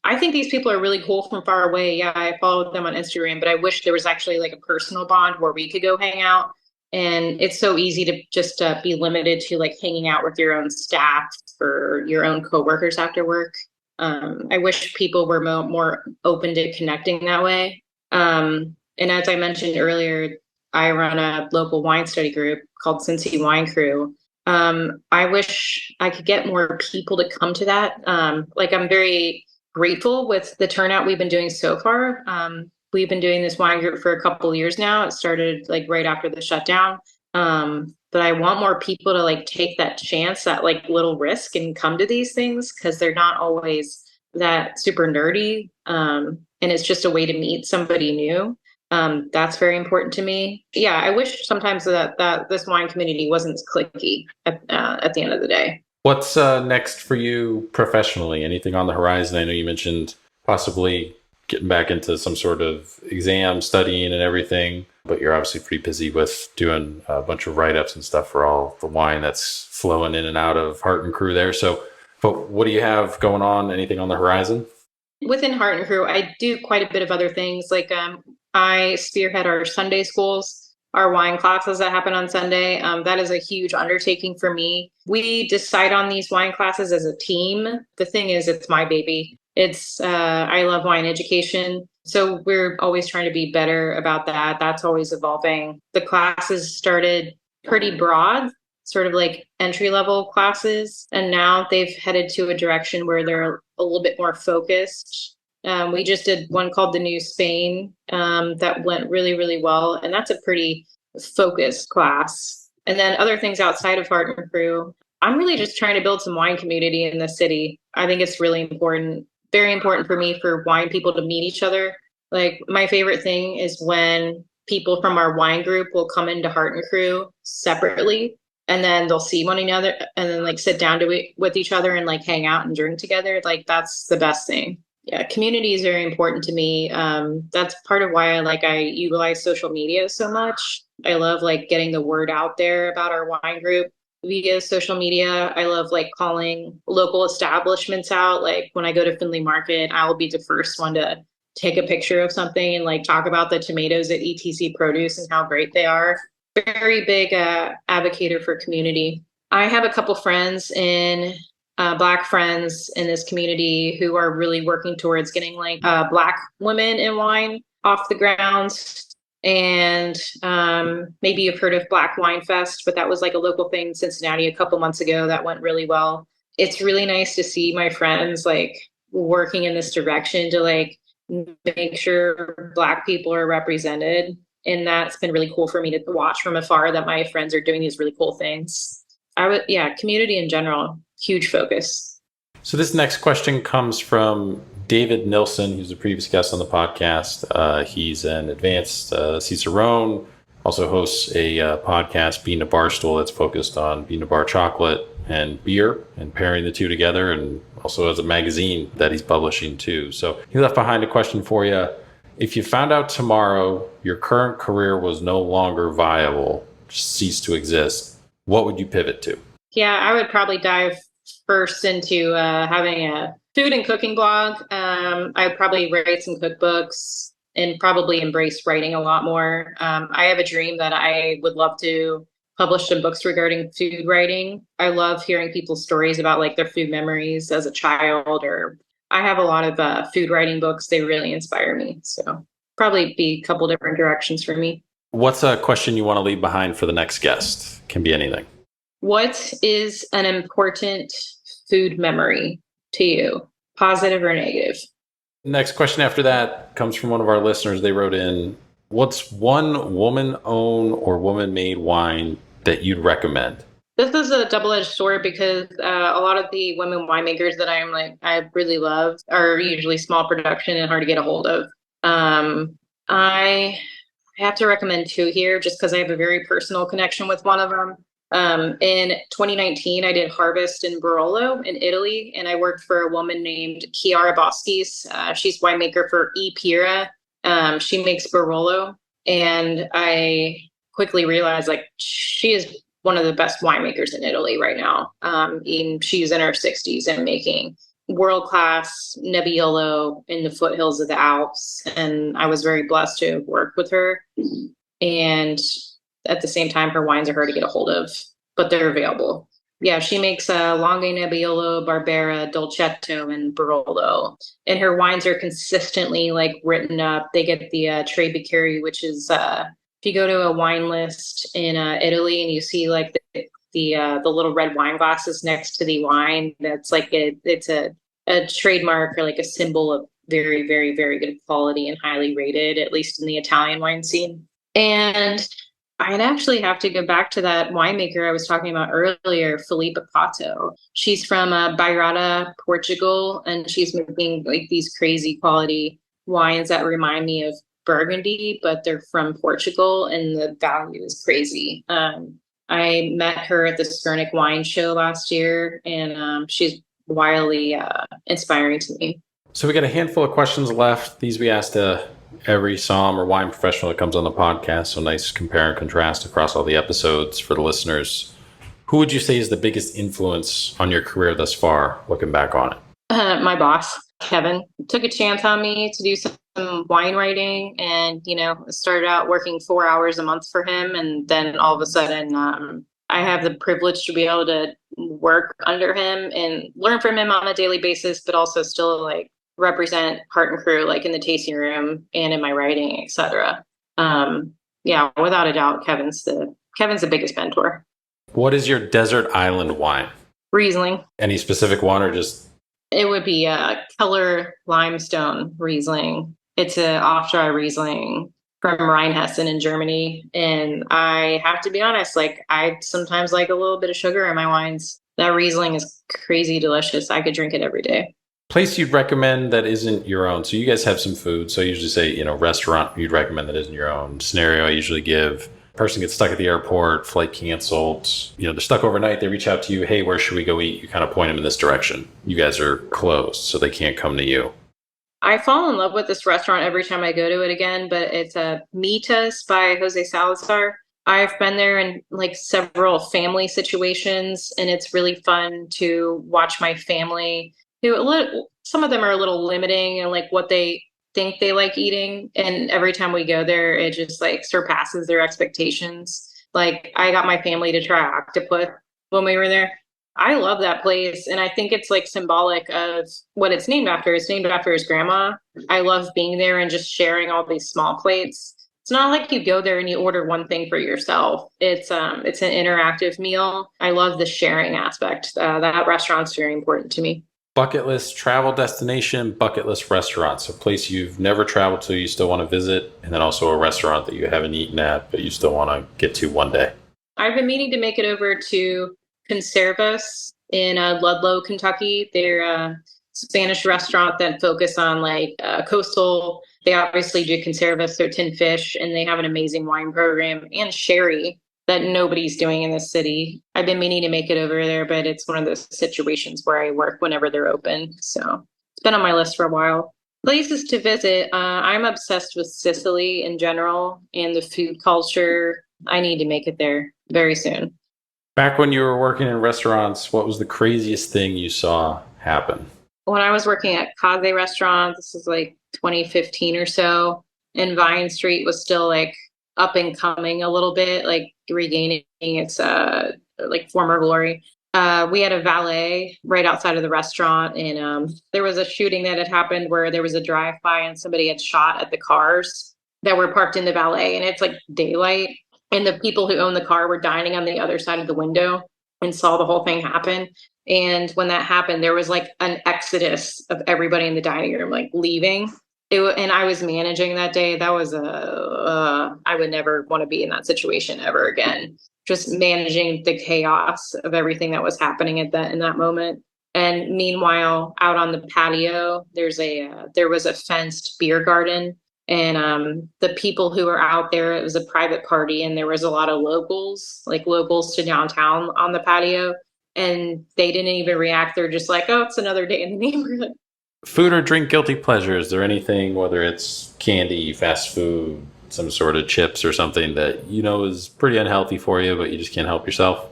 Speaker 2: I think these people are really cool from far away. Yeah, I followed them on Instagram, but I wish there was actually like a personal bond where we could go hang out. And it's so easy to just be limited to like hanging out with your own staff or your own coworkers after work. I wish people were more open to connecting that way. And as I mentioned earlier, I run a local wine study group called Cincy Wine Crew. I wish I could get more people to come to that. Like I'm very grateful with the turnout we've been doing so far. We've been doing this wine group for a couple of years now. It started like right after the shutdown. But I want more people to like take that chance, that like little risk and come to these things because they're not always that super nerdy. And it's just a way to meet somebody new. That's very important to me. Yeah, I wish sometimes that this wine community wasn't cliquey at the end of the day.
Speaker 1: What's next for you professionally? Anything on the horizon? I know you mentioned possibly getting back into some sort of exam studying and everything, but you're obviously pretty busy with doing a bunch of write-ups and stuff for all the wine that's flowing in and out of Hart and Crew there. So, but what do you have going on? Anything on the horizon?
Speaker 2: Within Hart and Crew, I do quite a bit of other things. Like I spearhead our Sunday schools, our wine classes that happen on Sunday. That is a huge undertaking for me. We decide on these wine classes as a team. The thing is, it's my baby. I love wine education. So we're always trying to be better about that. That's always evolving. The classes started pretty broad, sort of like entry level classes. And now they've headed to a direction where they're a little bit more focused. We just did one called the New Spain that went really, really well. And that's a pretty focused class. And then other things outside of Hart and Crew, I'm really just trying to build some wine community in the city. I think it's really important, very important for me for wine people to meet each other. Like my favorite thing is when people from our wine group will come into Hart and Crew separately and then they'll see one another and then like sit down with each other and like hang out and drink together. Like that's the best thing. Yeah, community is very important to me. That's part of why I utilize social media so much. I love like getting the word out there about our wine group via social media. I love like calling local establishments out. Like when I go to Findlay Market, I will be the first one to take a picture of something and like talk about the tomatoes at ETC Produce and how great they are. Very big advocator for community. I have a couple friends Black friends in this community who are really working towards getting like Black women in wine off the ground. And maybe you've heard of Black Wine Fest, but that was like a local thing in Cincinnati a couple months ago that went really well. It's really nice to see my friends like working in this direction to like make sure Black people are represented. And that's been really cool for me to watch from afar that my friends are doing these really cool things. Community in general, huge focus.
Speaker 1: So this next question comes from David Nilsson, who's a previous guest on the podcast. He's an advanced Cicerone, also hosts a podcast, Bean to Barstool, that's focused on bean to bar chocolate and beer and pairing the two together, and also has a magazine that he's publishing too. So he left behind a question for you. If you found out tomorrow your current career was no longer viable, ceased to exist, what would you pivot to?
Speaker 2: Yeah, I would probably dive first into having a food and cooking blog. I'd probably write some cookbooks and probably embrace writing a lot more. I have a dream that I would love to publish some books regarding food writing. I love hearing people's stories about like their food memories as a child, or I have a lot of food writing books. They really inspire me. So probably be a couple different directions for me.
Speaker 1: What's a question you want to leave behind for the next guest? Can be anything.
Speaker 2: What is an important food memory to you, positive or negative?
Speaker 1: Next question after that comes from one of our listeners. They wrote in, what's one woman-owned or woman-made wine that you'd recommend?
Speaker 2: This is a double-edged sword because a lot of the women winemakers that I really love are usually small production and hard to get a hold of. I have to recommend two here just because I have a very personal connection with one of them. In 2019, I did Harvest in Barolo in Italy, and I worked for a woman named Chiara Boschis. She's winemaker for E Pira. She makes Barolo, and I quickly realized like she is one of the best winemakers in Italy right now. She's in her 60s and making world-class Nebbiolo in the foothills of the Alps. And I was very blessed to work with her. And at the same time, her wines are hard to get a hold of, but they're available. Yeah, she makes Longo Nebbiolo, Barbera, Dolcetto, and Barolo. And her wines are consistently like written up. They get the Tre Bicchieri, which is if you go to a wine list in Italy and you see like the little red wine glasses next to the wine, that's like it's a trademark or like a symbol of very, very, very good quality and highly rated, at least in the Italian wine scene. And I'd actually have to go back to that winemaker I was talking about earlier, Filipa Pato. She's from Bairrada, Portugal, and she's making like these crazy quality wines that remind me of Burgundy, but they're from Portugal, and the value is crazy. I met her at the Skurnik Wine Show last year, and she's wildly inspiring to me.
Speaker 1: So we got a handful of questions left. These we asked every somm or wine professional that comes on the podcast. So nice compare and contrast across all the episodes for the listeners. Who would you say is the biggest influence on your career thus far, looking back on it?
Speaker 2: My boss, Kevin, took a chance on me to do some wine writing, and started out working 4 hours a month for him, and then all of a sudden I have the privilege to be able to work under him and learn from him on a daily basis, but also still like represent Hart and Crew like in the tasting room and in my writing, etc. Yeah, without a doubt, Kevin's the biggest mentor.
Speaker 1: What is your desert island wine?
Speaker 2: Riesling.
Speaker 1: Any specific one or just?
Speaker 2: It would be Keller Limestone Riesling. It's an off-dry Riesling from Rheinhessen in Germany. And I have to be honest, like I sometimes like a little bit of sugar in my wines. That Riesling is crazy delicious. I could drink it every day.
Speaker 1: Place you'd recommend that isn't your own. So you guys have some food. So I usually say, restaurant you'd recommend that isn't your own. Scenario I usually give. Person gets stuck at the airport, flight canceled, they're stuck overnight. They reach out to you. Hey, where should we go eat? You kind of point them in this direction. You guys are closed, so they can't come to you.
Speaker 2: I fall in love with this restaurant every time I go to it again, but it's a Mitas by Jose Salazar. I've been there in like several family situations, and it's really fun to watch my family who some of them are a little limiting and like what they think they like eating, and every time we go there it just like surpasses their expectations. Like I got my family to try octopus when we were there. I love that place, and I think it's like symbolic of what it's named after. It's named after his grandma. I love being there and just sharing all these small plates. It's not like you go there and you order one thing for yourself. It's an interactive meal. I love the sharing aspect. That restaurant's very important to me.
Speaker 1: Bucket list travel destination, bucket list restaurants, a place you've never traveled to, you still want to visit, and then also a restaurant that you haven't eaten at, but you still want to get to one day.
Speaker 2: I've been meaning to make it over to Conservas in Ludlow, Kentucky. They're a Spanish restaurant that focus on like coastal. They obviously do conservas, so tinned fish, and they have an amazing wine program and sherry that nobody's doing in this city. I've been meaning to make it over there, but it's one of those situations where I work whenever they're open. So it's been on my list for a while. Places to visit. I'm obsessed with Sicily in general and the food culture. I need to make it there very soon.
Speaker 1: Back when you were working in restaurants, what was the craziest thing you saw happen?
Speaker 2: When I was working at Kaze Restaurant, this is like 2015 or so, and Vine Street was still like up and coming a little bit, like regaining its like former glory. We had a valet right outside of the restaurant, and there was a shooting that had happened where there was a drive-by and somebody had shot at the cars that were parked in the valet, and it's like daylight, and the people who owned the car were dining on the other side of the window and saw the whole thing happen. And when that happened, there was like an exodus of everybody in the dining room, like leaving. And I was managing that day. That was I would never want to be in that situation ever again. Just managing the chaos of everything that was happening in that moment. And meanwhile, out on the patio, there was a fenced beer garden, and the people who were out there, it was a private party, and there was a lot of locals to downtown on the patio, and they didn't even react. They're just like, oh, it's another day in the neighborhood.
Speaker 1: Food or drink guilty pleasure? Is there anything, whether it's candy, fast food, some sort of chips or something that is pretty unhealthy for you, but you just can't help yourself?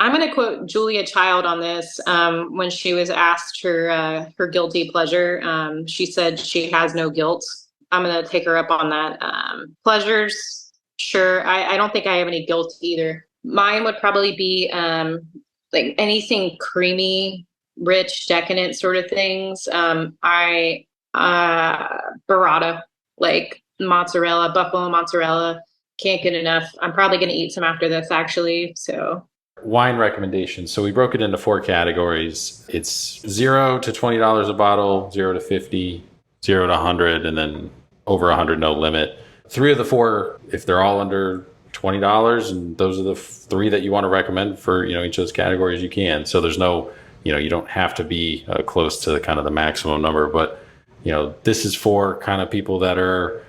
Speaker 2: I'm going to quote Julia Child on this. When she was asked her guilty pleasure, she said she has no guilt. I'm going to take her up on that. Pleasures, sure. I don't think I have any guilt either. Mine would probably be like anything creamy, rich, decadent sort of things. I burrata, like mozzarella, buffalo mozzarella. Can't get enough. I'm probably going to eat some after this, actually. So.
Speaker 1: Wine recommendations. So we broke it into 4 categories. It's $0 to $20 a bottle, 0 to 50, 0 to 100, and then over 100, no limit. 3 of the 4, if they're all under $20, and those are the 3 that you want to recommend for each of those categories, you can. So there's no, you don't have to be close to kind of the maximum number, but this is for kind of people that are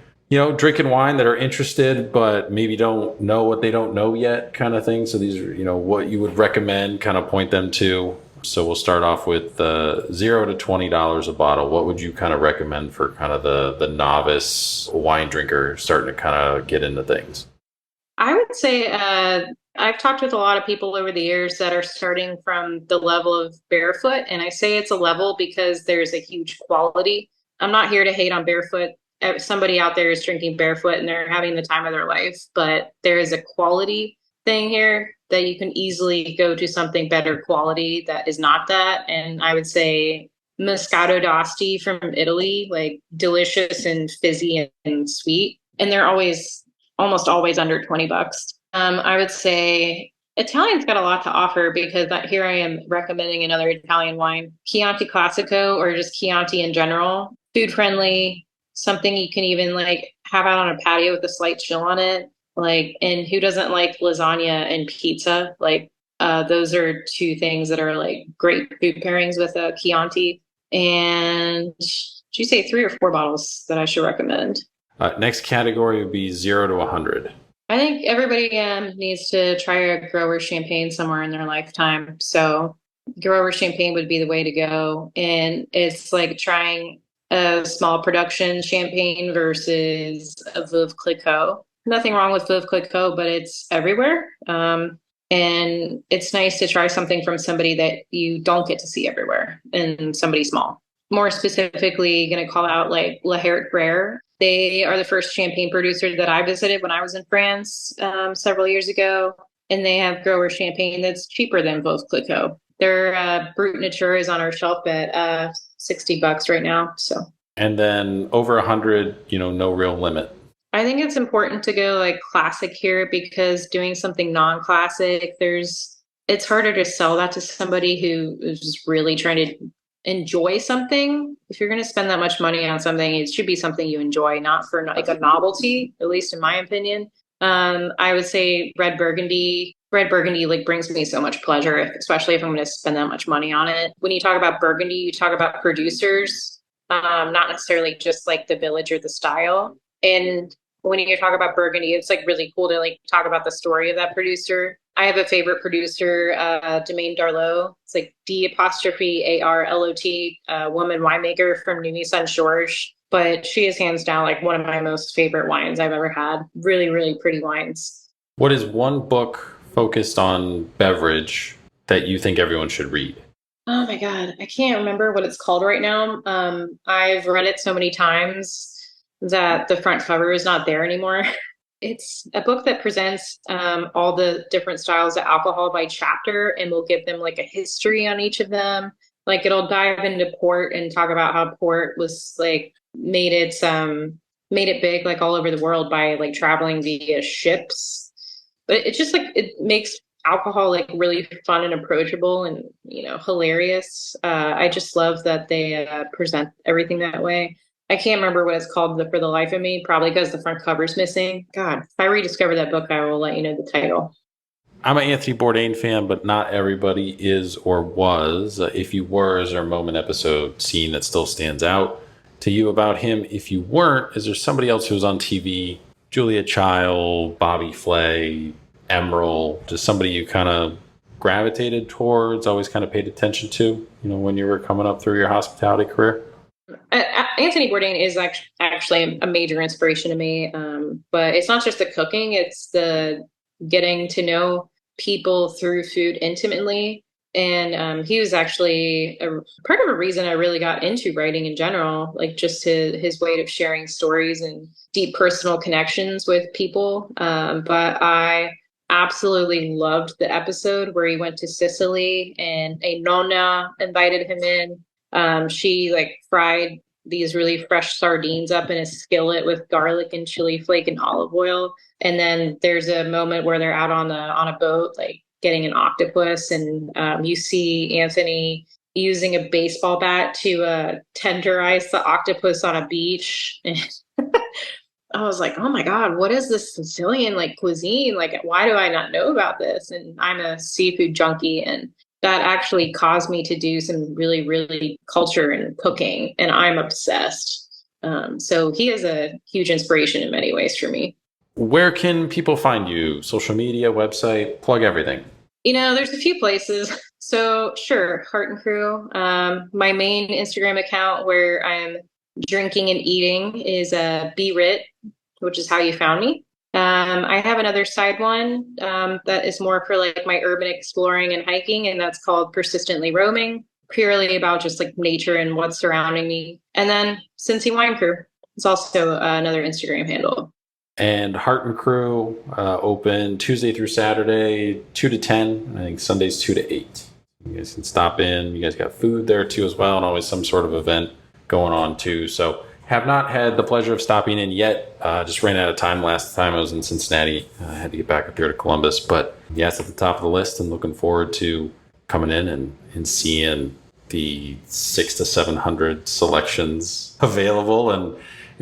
Speaker 1: drinking wine, that are interested, but maybe don't know what they don't know yet, kind of thing. So these are, what you would recommend, kind of point them to. So we'll start off with $0 to $20 a bottle. What would you kind of recommend for kind of the novice wine drinker starting to kind of get into things?
Speaker 2: I would say I've talked with a lot of people over the years that are starting from the level of barefoot. And I say it's a level because there's a huge quality. I'm not here to hate on barefoot. Somebody out there is drinking barefoot and they're having the time of their life, but there is a quality thing here that you can easily go to something better quality that is not that. And I would say Moscato d'Asti from Italy, like delicious and fizzy and sweet. And they're almost always under $20. I would say Italian's got a lot to offer because here I am recommending another Italian wine, Chianti Classico, or just Chianti in general. Food friendly, something you can even like have out on a patio with a slight chill on it. Like, and who doesn't like lasagna and pizza? Like, those are 2 things that are like great food pairings with a Chianti. And did you say 3 or 4 bottles that I should recommend?
Speaker 1: Next category would be 0 to 100.
Speaker 2: I think everybody needs to try a grower champagne somewhere in their lifetime. So grower champagne would be the way to go. And it's like trying a small production champagne versus a Veuve Clicquot. Nothing wrong with Veuve Clicquot, but it's everywhere. And it's nice to try something from somebody that you don't get to see everywhere and somebody small. More specifically, going to call out like La Hert. They are the first champagne producer that I visited when I was in France several years ago. And they have grower champagne that's cheaper than Veuve Clicquot. Their Brut Nature is on our shelf at $60 right now. So.
Speaker 1: And then over 100, no real limit.
Speaker 2: I think it's important to go like classic here because doing something non-classic, it's harder to sell that to somebody who is just really trying to enjoy something. If you're going to spend that much money on something, it should be something you enjoy, not for like a novelty, at least in my opinion. I would say red Burgundy. Red Burgundy like brings me so much pleasure, especially if I'm going to spend that much money on it. When you talk about Burgundy, you talk about producers, not necessarily just like the village or the style. And when you talk about Burgundy, it's like really cool to like talk about the story of that producer. I have a favorite producer, Domaine Darlot. It's like D''Arlot, woman winemaker from Neuilly-Saint-Georges. But she is hands down like one of my most favorite wines I've ever had. Really, really pretty wines.
Speaker 1: What is one book focused on beverage that you think everyone should read?
Speaker 2: Oh my God, I can't remember what it's called right now. I've read it so many times that the front cover is not there anymore. It's a book that presents all the different styles of alcohol by chapter and will give them like a history on each of them. Like it'll dive into port and talk about how port was like made it big like all over the world by like traveling via ships. But it's just like it makes alcohol like really fun and approachable and hilarious. I just love that they present everything that way. I can't remember what it's called for the life of me, probably because the front cover's missing. God, if I rediscover that book, I will let you know the title.
Speaker 1: I'm an Anthony Bourdain fan, but not everybody is or was. If you were, is there a moment, episode, scene that still stands out to you about him? If you weren't, is there somebody else who was on TV? Julia Child, Bobby Flay, Emerald, just somebody you kind of gravitated towards, always kind of paid attention to, when you were coming up through your hospitality career?
Speaker 2: Anthony Bourdain is actually a major inspiration to me, but it's not just the cooking; it's the getting to know people through food intimately. And he was actually part of a reason I really got into writing in general, like just his way of sharing stories and deep personal connections with people. But I absolutely loved the episode where he went to Sicily and a nonna invited him in. She like fried these really fresh sardines up in a skillet with garlic and chili flake and olive oil. And then there's a moment where they're out on a boat, like getting an octopus, and you see Anthony using a baseball bat to tenderize the octopus on a beach. I was like, oh my God, what is this Sicilian like cuisine? Like, why do I not know about this? And I'm a seafood junkie, and that actually caused me to do some really, really culture and cooking, and I'm obsessed. So he is a huge inspiration in many ways for me.
Speaker 1: Where can people find you? Social media, website, plug everything.
Speaker 2: There's a few places. So sure, Hart and Crew. My main Instagram account where I'm drinking and eating is BRit, which is how you found me. I have another side one that is more for like my urban exploring and hiking, and that's called Persistently Roaming, purely about just like nature and what's surrounding me. And then Cincy Wine Crew is also another Instagram handle.
Speaker 1: And Hart and Crew open Tuesday through Saturday, 2 to 10. I think Sundays 2 to 8. You guys can stop in. You guys got food there too as well, and always some sort of event going on too. So have not had the pleasure of stopping in yet. Just ran out of time last time I was in Cincinnati. I had to get back up here to Columbus. But yes, at the top of the list, and looking forward to coming in and seeing the 600 to 700 selections available and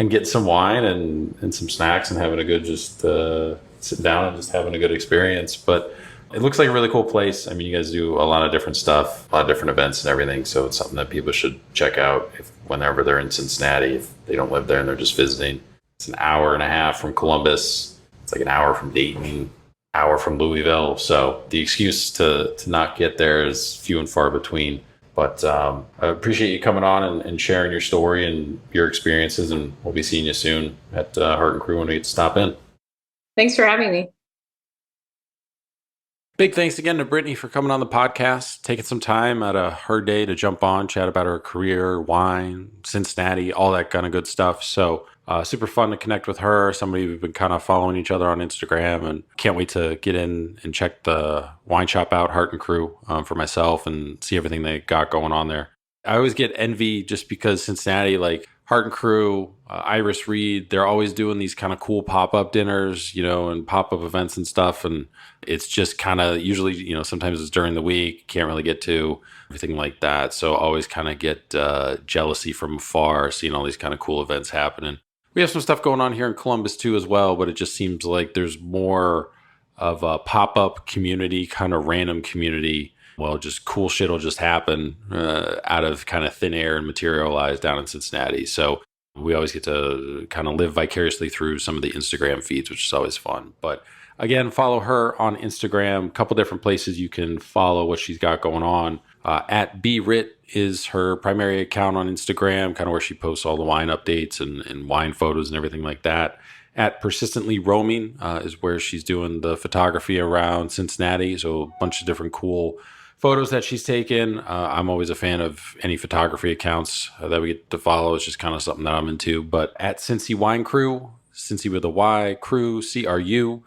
Speaker 1: getting some wine and some snacks and having a good just sitting down and just having a good experience. But it looks like a really cool place. I mean, you guys do a lot of different stuff, a lot of different events and everything. So it's something that people should check out whenever they're in Cincinnati, if they don't live there and they're just visiting. It's an hour and a half from Columbus. It's like an hour from Dayton, hour from Louisville. So the excuse to not get there is few and far between. But I appreciate you coming on and sharing your story and your experiences. And we'll be seeing you soon at Hart and Crew when we get to stop in.
Speaker 2: Thanks for having me.
Speaker 1: Big thanks again to Brittany for coming on the podcast, taking some time out of her day to jump on, chat about her career, wine, Cincinnati, all that kind of good stuff. So super fun to connect with her, somebody we've been kind of following each other on Instagram, and can't wait to get in and check the wine shop out, Hart and Crew, for myself and see everything they got going on there. I always get envy just because Cincinnati, like Hart and Crew, Iris Reed, they're always doing these kind of cool pop-up dinners, and pop-up events and stuff. And it's just kind of usually, sometimes it's during the week, can't really get to everything like that. So always kind of get jealousy from afar, seeing all these kind of cool events happening. We have some stuff going on here in Columbus too as well, but it just seems like there's more of a pop-up community, kind of random community. Well, just cool shit will just happen out of kind of thin air and materialize down in Cincinnati. So we always get to kind of live vicariously through some of the Instagram feeds, which is always fun. But again, follow her on Instagram. A couple different places you can follow what she's got going on. At BRit is her primary account on Instagram, kind of where she posts all the wine updates and wine photos and everything like that. At Persistently Roaming is where she's doing the photography around Cincinnati. So a bunch of different cool photos that she's taken. I'm always a fan of any photography accounts that we get to follow. It's just kind of something that I'm into. But at Cincy Wine Crew, Cincy with a Y, Crew, CRU,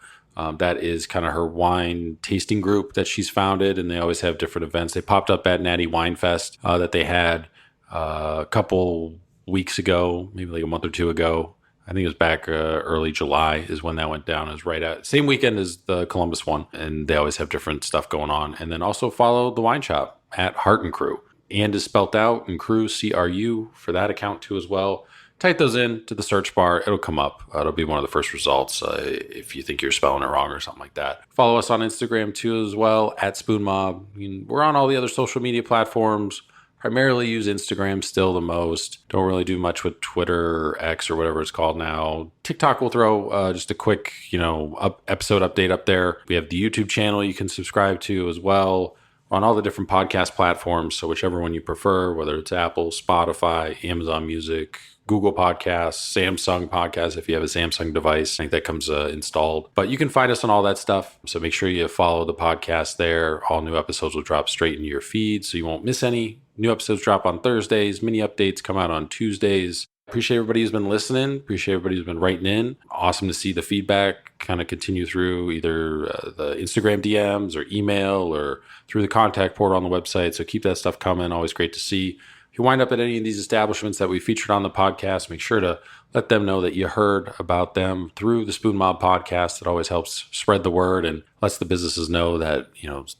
Speaker 1: that is kind of her wine tasting group that she's founded, and they always have different events. They popped up at Natty Wine Fest that they had a couple weeks ago, maybe like a month or two ago. I think it was back early July is when that went down. It was right at same weekend as the Columbus one, and they always have different stuff going on. And then also follow the wine shop at Hart and Crew. And is spelt out, and Crew, CRU, for that account too as well. Type those in to the search bar. It'll come up. It'll be one of the first results if you think you're spelling it wrong or something like that. Follow us on Instagram too as well, at Spoon Mob. We're on all the other social media platforms. Primarily use Instagram still the most. Don't really do much with Twitter or X or whatever it's called now. TikTok will throw just a quick, episode update up there. We have the YouTube channel you can subscribe to as well. on all the different podcast platforms. So whichever one you prefer, whether it's Apple, Spotify, Amazon Music, Google Podcasts, Samsung Podcasts, if you have a Samsung device, I think that comes installed. But you can find us on all that stuff. So make sure you follow the podcast there. All new episodes will drop straight into your feed, so you won't miss any. New episodes drop on Thursdays. Mini updates come out on Tuesdays. Appreciate everybody who's been listening. Appreciate everybody who's been writing in. Awesome to see the feedback kind of continue through either the Instagram DMs or email or through the contact portal on the website. So keep that stuff coming. Always great to see. If you wind up at any of these establishments that we featured on the podcast, make sure to let them know that you heard about them through the Spoon Mob podcast. It always helps spread the word and lets the businesses know that,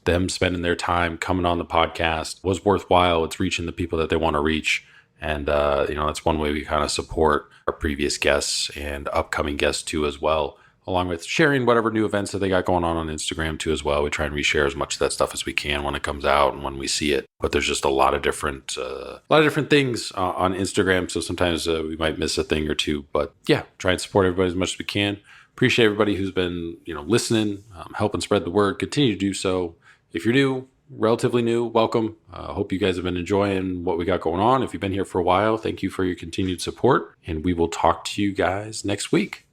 Speaker 1: them spending their time coming on the podcast was worthwhile. It's reaching the people that they want to reach. And, that's one way we kind of support our previous guests and upcoming guests too as well, along with sharing whatever new events that they got going on Instagram too as well. We try and reshare as much of that stuff as we can when it comes out and when we see it. But there's just a lot of different things on Instagram. So sometimes we might miss a thing or two. But yeah, try and support everybody as much as we can. Appreciate everybody who's been, listening, helping spread the word. Continue to do so. If you're new, relatively new, welcome. Hope you guys have been enjoying what we got going on. If you've been here for a while, thank you for your continued support. And we will talk to you guys next week.